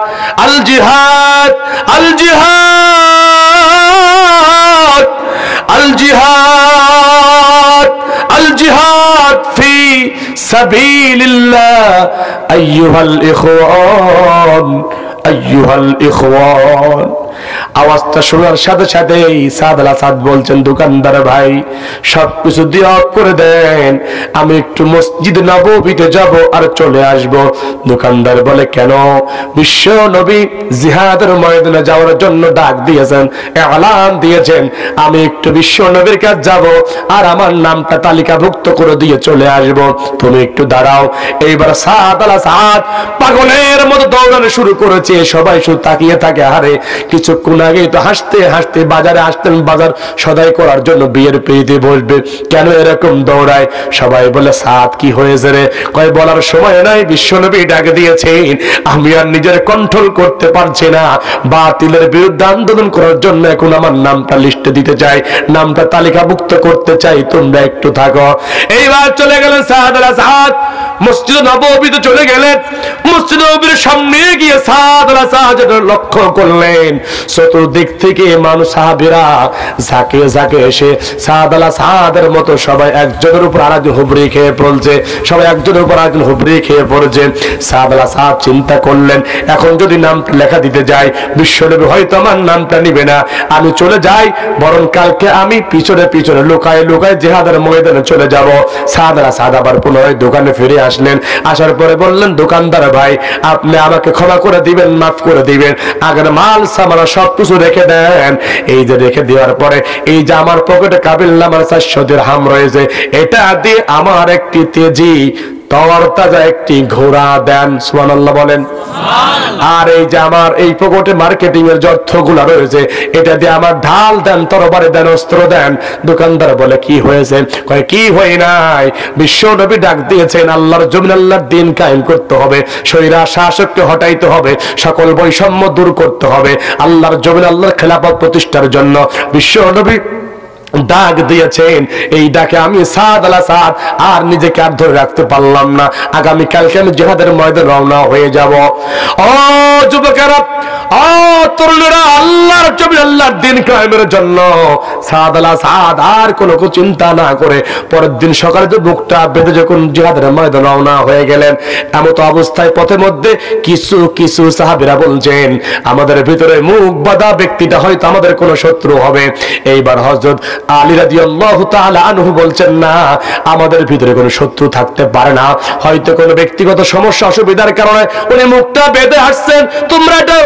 Speaker 1: আল জিহাদ আল জিহাদ আল জিহাদ আল জিহাদ ফি সাবিলিল্লাহ আইয়ুহাল ইখওয়ান আইয়ুহাল ইখওয়ান। আওয়াজটা শোনার সাথে সাথেই সাদ আল আসাদ বলছেন, দোকানদার ভাই সবকিছু দিয়ে অফ করে দেন, আমি একটু মসজিদ নববীতে যাব আর চলে আসব। দোকানদার বলে কেন? বিশ্ব নবী জিহাদের ময়দানে যাওয়ার জন্য ডাক দিয়েছেন, এলান দিয়েছেন, আমি একটু বিশ্ব নবীর কাছে যাব আর আমার নামটা তালিকাভুক্ত করে দিয়ে চলে আসব, তুমি একটু দাঁড়াও। এইবার সাদ আল আসাদ পাগলের মতো দৌড়ানো শুরু করেছে। সবাই শুধু তাকিয়ে থাকে, হারে কিছুক্ষণ আগে তো হাসতে হাসতে বাজারে আসতেন বাজার সদাই করার জন্য, বিয়ের পিড়িতে বসবে, কেন এরকম দৌড়ায়? সবাই বলে সাদ কি হয়েছে রে? কয় বলার সময় নাই, বিশ্বনবী ডাক দিয়েছেন, আমি আর নিজের কন্ট্রোল করতে পারছি না, বাতিলের বিরুদ্ধে আন্দোলন করার জন্য এখন আমার নামটা লিস্টে দিতে চাই, নামটা তালিকাভুক্ত করতে চাই, তোমরা একটু থাকো। এইবার চলে গেলেন সাদ আল আসাদ, মসজিদ নববীতে চলে গেলেন। মসজিদ নববীর সামনে গিয়ে সাদ আল আসাদ লক্ষ্য করলেন চতুর্দিক থেকে মানুষ সাহাবীরা ঝাঁকে ঝাঁকে এসে সাদ আল আসাদের মতো সবাই একজনের উপর আরেকজন হুবড়ি খেয়ে পড়ছে, সবাই একজনের উপর আরেকজন হুবড়ি খেয়ে পড়ছে। সাদ আল আসাদ চিন্তা করলেন, এখন যদি নামটা লেখা দিতে যাই, বিশ্বনবী হয়তো আমার নামটা নিবে না, আমি চলে যাই, বরং কালকে আমি পিছনে পিছনে লুকায় লুকায় জিহাদের ময়দানে চলে যাব। সাদ আল আসাদ আবার পুনরায় দোকানে ফিরে আসলেন। আসার পরে বললেন, দোকানদার ভাই আপনি আমাকে ক্ষমা করে দিবেন, মাফ করে দিবেন, আগের মাল সামানা সবকিছু রেখে দেন। এই যে রেখে দেওয়ার পরে এই যে আমার পকেটে কাবিল্লা আমার 400 দিরহাম রয়েছে, এটা দিয়ে আমার একটি তেজি তরতাজা একটি ঘোড়া দেন, সুবহানাল্লাহ বলেন। আর এই যে আমার এই পকেটে মার্কেটিং এর যর্থগুলা রয়েছে, এটা দিয়ে আমার ঢাল দেন, তরবারি দেন, অস্ত্র দেন। দোকানদার বলে কি হয়েছে? কয় কি হয় নাই, বিশ্ব নবী ডাক দিয়েছেন, আল্লাহর জমিন আল্লাহর দিন কায়েম করতে হবে, স্বৈরা শাসককে হটাইতে হবে, সকল বৈষম্য দূর করতে হবে, আল্লাহর জমিন আল্লাহর খেলাফত প্রতিষ্ঠার জন্য বিশ্ব নবী ডাক দিয়েছেন। এই ডাকে আমি সাদ আল আসাদ আর নিজেকে আর ধরে রাখতে পারলাম না, আগামী কালকে আমি জিহাদের ময়দানে রওনা হয়ে যাব। ও যুবকেরা, ও তরুণেরা, আল্লাহর জমিন আল্লাহর দিন কায়েমের জন্য সাদ আল আসাদ আর কোনো চিন্তা না করে পরের দিন সকালে যে বুকটা বেঁধে যখন জিহাদের ময়দানে রওনা হয়ে গেলেন, এমত অবস্থায় পথের মধ্যে কিছু কিছু সাহাবীরা বলছেন, আমাদের ভিতরে মুখ বাঁধা ব্যক্তিটা হয়তো আমাদের কোনো শত্রু হবে। এইবার হযরত আলী রাদিয়াল্লাহু তাআলা আনহু বলছেন, না, আমাদের ভিতরে কোনো শত্রু থাকতে পারে না, হয়তো কোনো ব্যক্তিগত সমস্যা অসুবিধার কারণে উনি মুখটা বেঁধে আসছেন, তোমরা এটা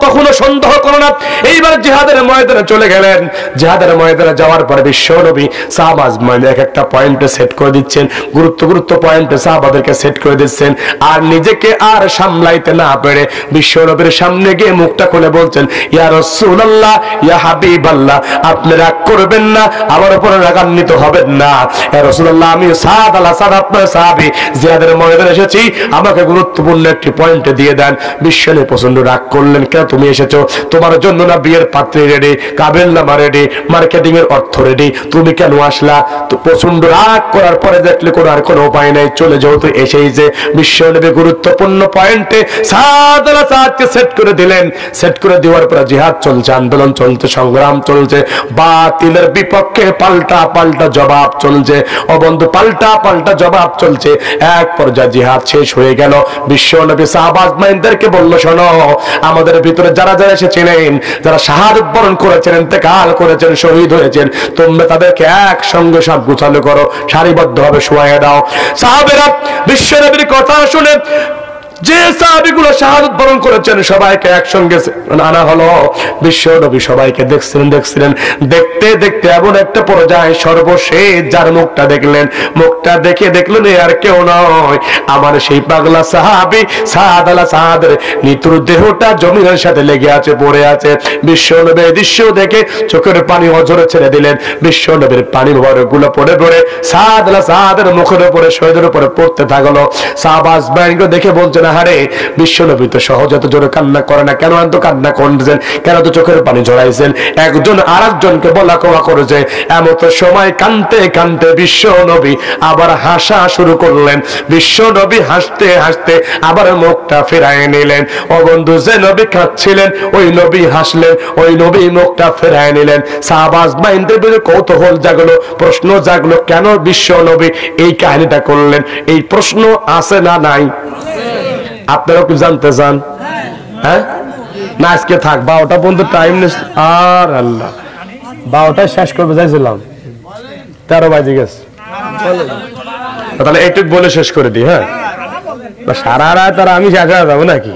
Speaker 1: কখনো সন্দেহ করো না। এইবার জিহাদের ময়দানে চলে গেলেন। জিহাদের ময়দানে যাওয়ার পরে বিশ্ব নবী সাহাবাজ মানে এক একটা পয়েন্টে সেট করে দিচ্ছেন, গুরুত্ব পয়েন্টে সাহাবাদেরকে সেট করে দিচ্ছেন। আর নিজেকে আর সামলাইতে না পেরে বিশ্ব নবীর সামনে গিয়ে মুখটা খুলে বলছেন, ইয়া রাসূলুল্লাহ, ইয়া হাবিবাল্লাহ, আপনি রাগ করবেন না, আমার উপরে রাগান্বিত হবেন না। ইয়া রাসূলুল্লাহ, আমি সাদ আল আসাদ আপনার সাহাবী, জিহাদের ময়দানে এসেছি, আমাকে গুরুত্বপূর্ণ একটি পয়েন্ট দিয়ে দেন। বিশ্বনবী প্রচন্ড রাগ করলেন, কেন তুমি এসেছো? তোমার জন্য না বিয়ের পাত্রী রেডি, কাবিলনামা রেডি, মার্কেটিং এর অর্থ রেডি, তুমি কেন আসলা? তো প্রচন্ড রাগ করার পরে দেখলে কোনো উপায় নাই, চলে যেহেতু এসেই যে বিশ্বনবী গুরুত্বপূর্ণ পয়েন্টে সাদ আল আসাদকে সেট করে দিলেন। সেট করে দেওয়ার পরে জিহাদ চলছে, আন্দোলন চলছে, সংগ্রাম চলছে, বাতিলের বিপক্ষে পাল্টা পাল্টা জবাব চলছে, ও বন্ধু পাল্টা পাল্টা জবাব চলছে। এক পর্যায়ে জিহাদ শেষ হয়ে গেল। বিশ্বনবী সাহাবাদেরকে বলল, শোনো, আমাদের ভিতরে যারা যারা এসেছিলেন, যারা শাহাদাত বরণ করেছেন, ইন্তেকাল করেছেন, শহীদ হয়েছেন, তোমরা তাদেরকে একসঙ্গে সব গুছালো করো, সারিবদ্ধভাবে শোয়াইয়ে দাও। সাহাবেরা বিশ্বনবীর কথা শুনে যে সাহাবীগুলো শাহাদাত বরণ করেছেন সবাইকে একসঙ্গে আনা হলো। বিশ্ব নবী সবাইকে দেখছিলেন, দেখতে দেখতে এমন একটা পর্যায়ে সর্বশেষ যার মুখটা দেখলেন, মুখটা দেখে দেখলেন আর কেউ নয়, আমার সেই পাগলা সাহাবী সাদ আলা সাদের নিতুর দেহটা জমিনের সাথে লেগে আছে, পড়ে আছে। বিশ্ব নবী এই দৃশ্য দেখে চোখের পানি অঝরে ছেড়ে দিলেন। বিশ্ব নবীর পানি গুলো পড়ে পড়ে সাদ আলা সাদের মুখের উপরে শহীদের উপরে পড়তে থাকলো। সাহাবাজ বাইনকে দেখে বলছেন, হারে বিশ্ব নবী তো সহজে এত জোরে কান্না করে না, কেন এত কান্না করছেন, কেন তো চোখের পানি ঝরাইছেন? একজন আরেকজনকে বলা কওয়া করেছে। এমত সময় কানতে কানতে বিশ্ব নবী আবার হাসা শুরু করলেন। বিশ্ব নবী হাসতে হাসতে আবার মুখটা ফেরায় নিলেন। ও বন্ধু, যে নবী কাঁদছিলেন ওই নবী হাসলেন, ওই নবী মুখটা ফেরায় নিলেন। সাহাবাজ বাইনদের ভিতরে কৌতূহল জাগলো, প্রশ্ন জাগলো, কেন বিশ্ব নবী এই কাহিনীটা করলেন? এই প্রশ্ন আছে না নাই? আপনারা কি জানতে চান? হ্যাঁ না, আজকে থাক 12টা পর্যন্ত টাইম নেই। আর আল্লাহ 12টায় শেষ করবে চাইছিলাম, 13 বাজে গেছে। তাহলে একটু বলে শেষ করে দিই। হ্যাঁ, সারা রাত আর আমি শেষ হয়ে যাবো নাকি?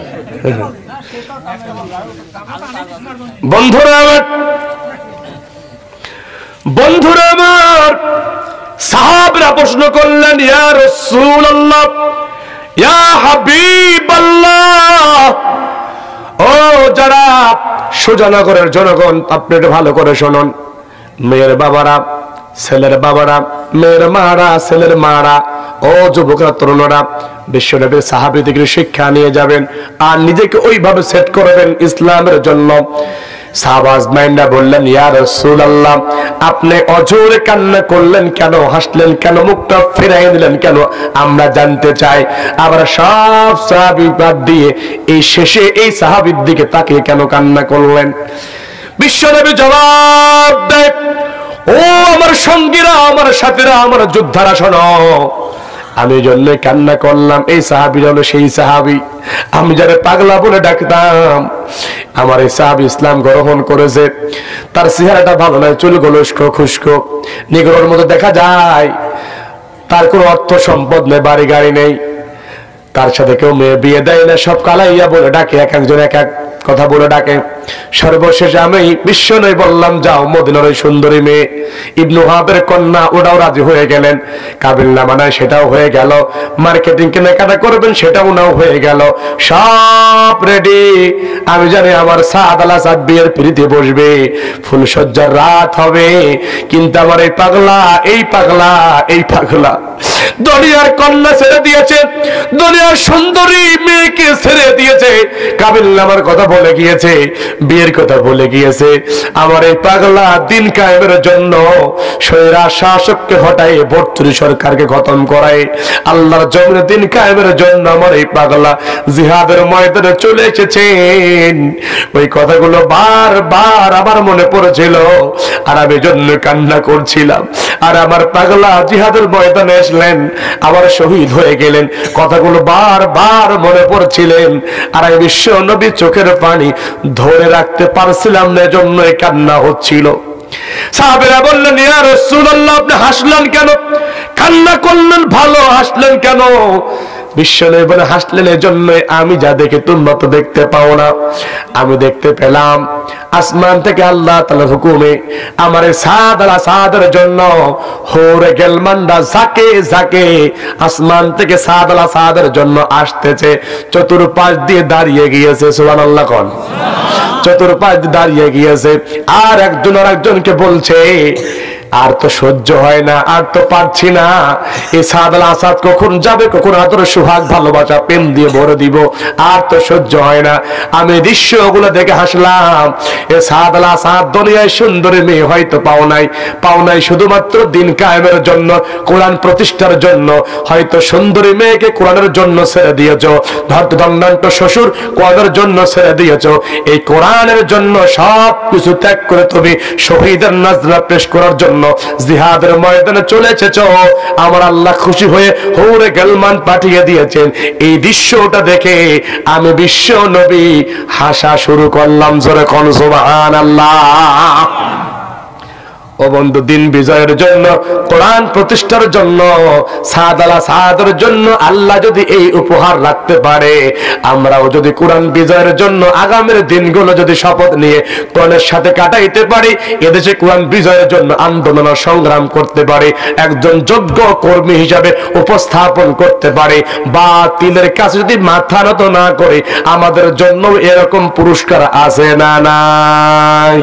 Speaker 1: বন্ধুরা আমার সাহাবরা প্রশ্ন করলেন, ইয়া রাসূলুল্লাহ, ইয়া হাবিবাল্লাহ, ও যারা সুজানগরের জনগণ, আপনি একটু ভালো করে শুনুন। মেয়ের বাবারা, ছেলের বাবারা, মেয়ের মারা, ছেলের মারা, ও যুবকরা, তরুণরা, বিশ্বনবীর সাহাবীদের শিক্ষা নিয়ে যাবেন আর নিজেকে ওইভাবে সেট করবেন ইসলামের জন্য। সাহাবাজ মাইন্ডা বললেন, ইয়া রাসূলুল্লাহ, আপনি অজোরে কান্না করলেন কেন, হাসলেন কেন, মুখটা ফিরাই দিলেন কেন, আমরা জানতে চাই। আবার সব সাহাবী বাদ দিয়ে এই শেষে এই সাহাবীর দিকে তাকিয়ে কেন কান্না করলেন? বিশ্বনবী জবাব দেয়, ও আমার সঙ্গীরা, আমার সাথীরা, আমার যোদ্ধারা, শোনো, আমি জন্য কান্না করলাম। এই সাহাবী হলো সেই সাহাবী আমি যারা পাগলা বলে ডাকতাম। আমার এই সাহাবী ইসলাম গ্রহণ করেছে। তার চেহারাটা ভালো নয়, চুলগুলো খুশকো নিগ্রোর মতো দেখা যায়। তার কোনো অর্থ সম্পদ নেই, বাড়ি গাড়ি নেই, তার সাথে কেউ মেয়ে বিয়ে দেয় না, সব কালাইয়া বলে ডাকে, এক একজন এক এক কথা বলে ডাকে। সর্বশেষে আমি বিশ্ব নয় বললাম, যাও মদিনার ওই সুন্দরী মেয়ে ইবনু ওয়াহাবের কন্যা, ওটাও রাজি হয়ে গেলেন। কাবিলা মানায় সেটাও হয়ে গেল, মার্কেটিং কেনাকাটা করবেন সেটাও নাও হয়ে গেল, সব রেডি। আমি জানি আমার সাদ আলা সাদ বিয়ের পিড়িতে বসবে, ফুলসজ্জার রাত হবে। কিন্তু আমার এই পাগলা, এই পাগলা, এই পাগলা দুনিয়ার কন্যা ছেড়ে দিয়েছে, দুনিয়ার সুন্দরী মেয়েকে ছেড়ে দিয়েছে, কাবিল্লামার কথা বলে গিয়েছে, বিয়ের কথা বলে গিয়েছে। আমার এই পাগলা দিন কায়েমের জন্য স্বৈরা শাসককে হটায় 32 সরকারকে খতম করায় আল্লাহর জমিনে দিন কায়েমের জন্য আমার এই পাগলা জিহাদের ময়দানে চলে এসেছেন। ওই কথাগুলো বারবার আমার মনে পড়েছিল আর আমি জন্য কান্না করছিলাম। আর আমার পাগলা জিহাদের ময়দানে আসলেন, আবার শহীদ হয়ে গেলেন, কথাগুলো বারবার মনে পড়ছিলেন। আর আমি বিশ্ব নবী চোখের পানি ধরে রাখতে পারছিলাম না, এজন্য কান্না হচ্ছিল। সাহাবীরা বললেন, ইয়া রাসূলুল্লাহ, আপনি হাসলেন কেন, কান্না করলেন ভালো, হাসলেন কেন? বিশ্বনবী বলে, হাসলেন এজন্য আমি যা দেখে তোমরা তো দেখতে পাও না, আমি দেখতে পেলাম আসমান থেকে আল্লাহ তাআলার হুকুমে আমার সাদ আলা সাদের জন্য হোরে গেলমানরা ঝাঁকে ঝাঁকে আসমান থেকে সাদ আলা সাদের জন্য আসতেছে, চতুর্পাশ দিয়ে দাঁড়িয়ে গিয়েছে। সুবহানাল্লাহ কোন, চতুর্পাশ দিয়ে দাঁড়িয়ে গিয়েছে। আর একজন আর একজনকে বলছে, আর তো সহ্য হয় না, আর তো পারছি না, এই সাদ আল আসাদ কখন যাবে, কখন আদর সুহাগ ভালোবাসা প্রেম দিয়ে ভরে দিব, আর তো সহ্য হয় না। আমি দৃশ্যগুলো দেখে হাসলাম। এ সাদ আল আসাদ দুনিয়ায় সুন্দরী মেয়ে হয়তো পাও নাই শুধুমাত্র দিন কায়েমের জন্য, কোরআন প্রতিষ্ঠার জন্য। হয়তো সুন্দরী মেয়েকে কোরআনের জন্য ছেড়ে দিয়েছ, দণ্ডান্ত শ্বশুর কোরআনের জন্য ছেড়ে দিয়েছ, এই কোরআনের জন্য সব কিছু ত্যাগ করে তুমি শহীদের নাজরা পেশ করার জন্য জিহাদের ময়দানে চলে এসেছো। আমার আল্লাহ খুশি হয়ে হুরে গেলমান পাঠিয়ে দিয়েছেন। এই দৃশ্যটা দেখে আমি বিশ্ব নবী হাসা শুরু করলাম। জোরে কোন সুবহানাল্লাহ। ও ও বন্ধু, দিন বিজয়ের জন্য, কোরআন প্রতিষ্ঠার জন্য, সাদের জন্য আল্লাহ যদি এই উপহার রাখতে পারে, আমরাও যদি কোরআন বিজয়ের জন্য আগামীর দিনগুলো যদি শপথ নিয়ে কোরআনের সাথে কাটাইতে পারি, এদেশে কোরআন বিজয়ের জন্য আন্দোলন সংগ্রাম করতে পারে, একজন যোগ্য কর্মী হিসাবে উপস্থাপন করতে পারে, বাতিলের কাছে যদি মাথা নত না করে, আমাদের জন্য এরকম পুরস্কার আছে না নাই?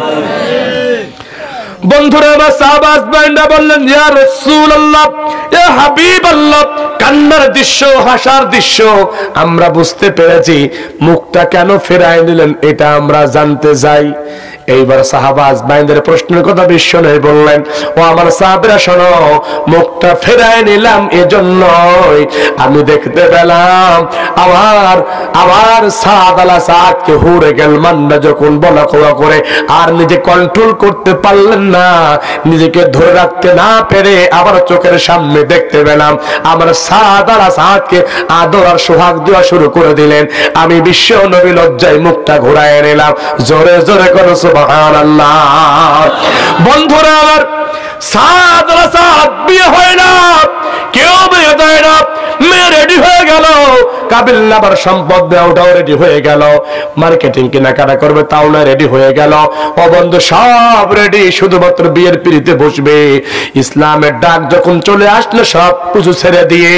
Speaker 1: বন্ধুরা আমার সাহাবাজ ভাইরা বললেন, ইয়া রাসূলুল্লাহ, ইয়া হাবিবাল্লাহ, কান্নার দৃশ্য, হাসার দৃশ্য আমরা বুঝতে পেরেছি, মুখটা কেন ফেরায় নিলেন এটা আমরা জানতে চাই। এইবার সাহাবাজ ভাইদের প্রশ্নের কথা বিশ্বনবী বললেন, ও আমার সাহাবীরা শোনো, মুখটা ফেরায় নিলাম এজন্যই আমি দেখতে পেলাম আমার সাদকে হুরে গেল মান্না যখন বলা কোয়া করে আর নিজে কন্ট্রোল করতে পারলেন না, নিজেকে ধরে রাখতে না পেরে আবার চোখের সামনে দেখতে পেলাম আমার সাদকে আদর আর সোহাগ দেওয়া শুরু করে দিলেন। আমি বিশ্ব নবী লজ্জায় মুখটা ঘুরায় নিলাম। জোরে জোরে করো সুবহানাল্লাহ। বন্ধুরা আমার, সাদ বিয়ে হয় না, কেউ বিয়ে দেয় না, মেয়ে রেডি হয়ে গেল, কাবিল নাবার সম্পদ দেওয়া ওটাও রেডি হয়ে গেল, মার্কেটিং কেনাকাটা করবে তাও না রেডি হয়ে গেল। ও বন্ধু, সব রেডি, শুধুমাত্র বিয়ের পিড়িতে বসবে। ইসলামের ডাক যখন চলে আসলো, সব কিছু ছেড়ে দিয়ে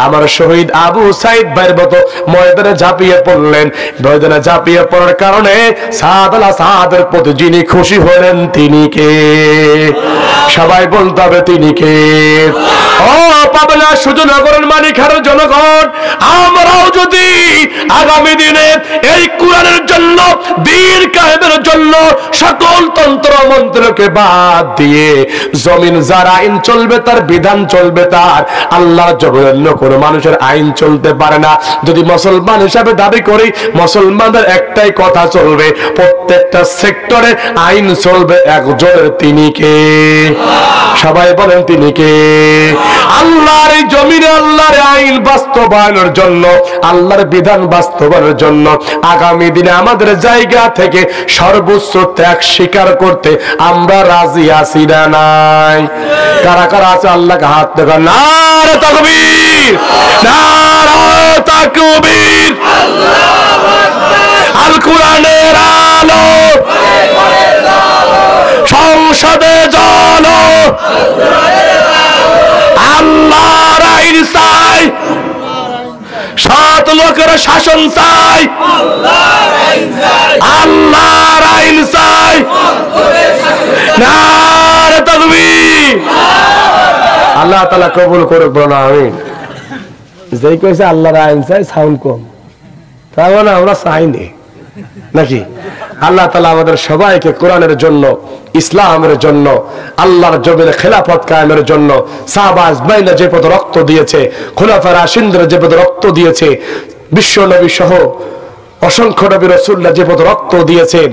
Speaker 1: আমার শহীদ আবু সাইদ ভাইয়ের মতো ময়দানে ঝাঁপিয়ে পড়লেন। ময়দানে ঝাঁপিয়ে পড়ার কারণে সাদের প্রতি যিনি খুশি হলেন তিনি কে? সবাই বলতে হবে তিনি কে? ও পাবনা সুজনগরের মানিকহার জনগণ, আমরাও যদি আগামী দিনে এই কোরআনের জন্য, দ্বীন কায়েমের জন্য সকল তন্ত্র মন্ত্রকে বাদ দিয়ে জমিন যার আইন চলবে, তার বিধান চলবে, তার আল্লাহর জন্য কোনো মানুষের আইন চলতে পারে না। যদি মুসলমান হিসাবে দাবি করি, মুসলমানদের একটাই কথা চলবে, প্রত্যেকটা সেক্টরে আইন চলবে একজনের, তিনি কে? সবাই বলেন তিনি কে? আল্লাহর এই জমিনে আল্লাহর আইন বাস্তবায়নের জন্য, আল্লাহর বিধান বাস্তবায়নের জন্য আগামী দিনে আমাদের জায়গা থেকে সর্বোচ্চ ত্যাগ স্বীকার করতে আমরা রাজি আছি না নাই? কারা কারা আছে আল্লাহকে হাত দেখান। নারে তাকবীর, নারে তাকবীর। আল কোরআনের আলো সংসদে জ্বলো, আল্লাহর আইন চাই, সাত লোকের শাসন চাই, আল্লাহর আইন চাই। নারে তাকবীর। আল্লাহ তাআলা কবুল করুক, বলো আমিন। যেই কইছে আল্লাহর আইন চাই, সাউন্ড কম, তাই না? আমরা চাইনি নাকি? আল্লাহ তাআলা আমাদের সবাইকে কোরআনের জন্য, ইসলামের জন্য, আল্লাহর জমিনে খেলাফত কায়েমের জন্য সাহাবাজ বাইনা যে পদ রক্ত দিয়েছে, খুলাফা রাশিদিন যে পদ রক্ত দিয়েছে, বিশ্ব নবী সহ অসংখ্য নবী রাসূলরা যে পদ রক্ত দিয়েছেন,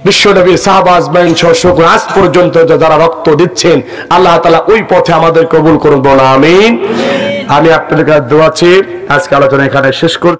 Speaker 1: বিশ্ব নবী সাহাবাজ বাইন সহ আজ পর্যন্ত যারা রক্ত দিচ্ছেন, আল্লাহ তাআলা ওই পথে আমাদের কবুল করুন, বলা আমিন। আমি আপনাদের কাছে দোয়া চাই। আজকে আলোচনা এখানে শেষ করছি।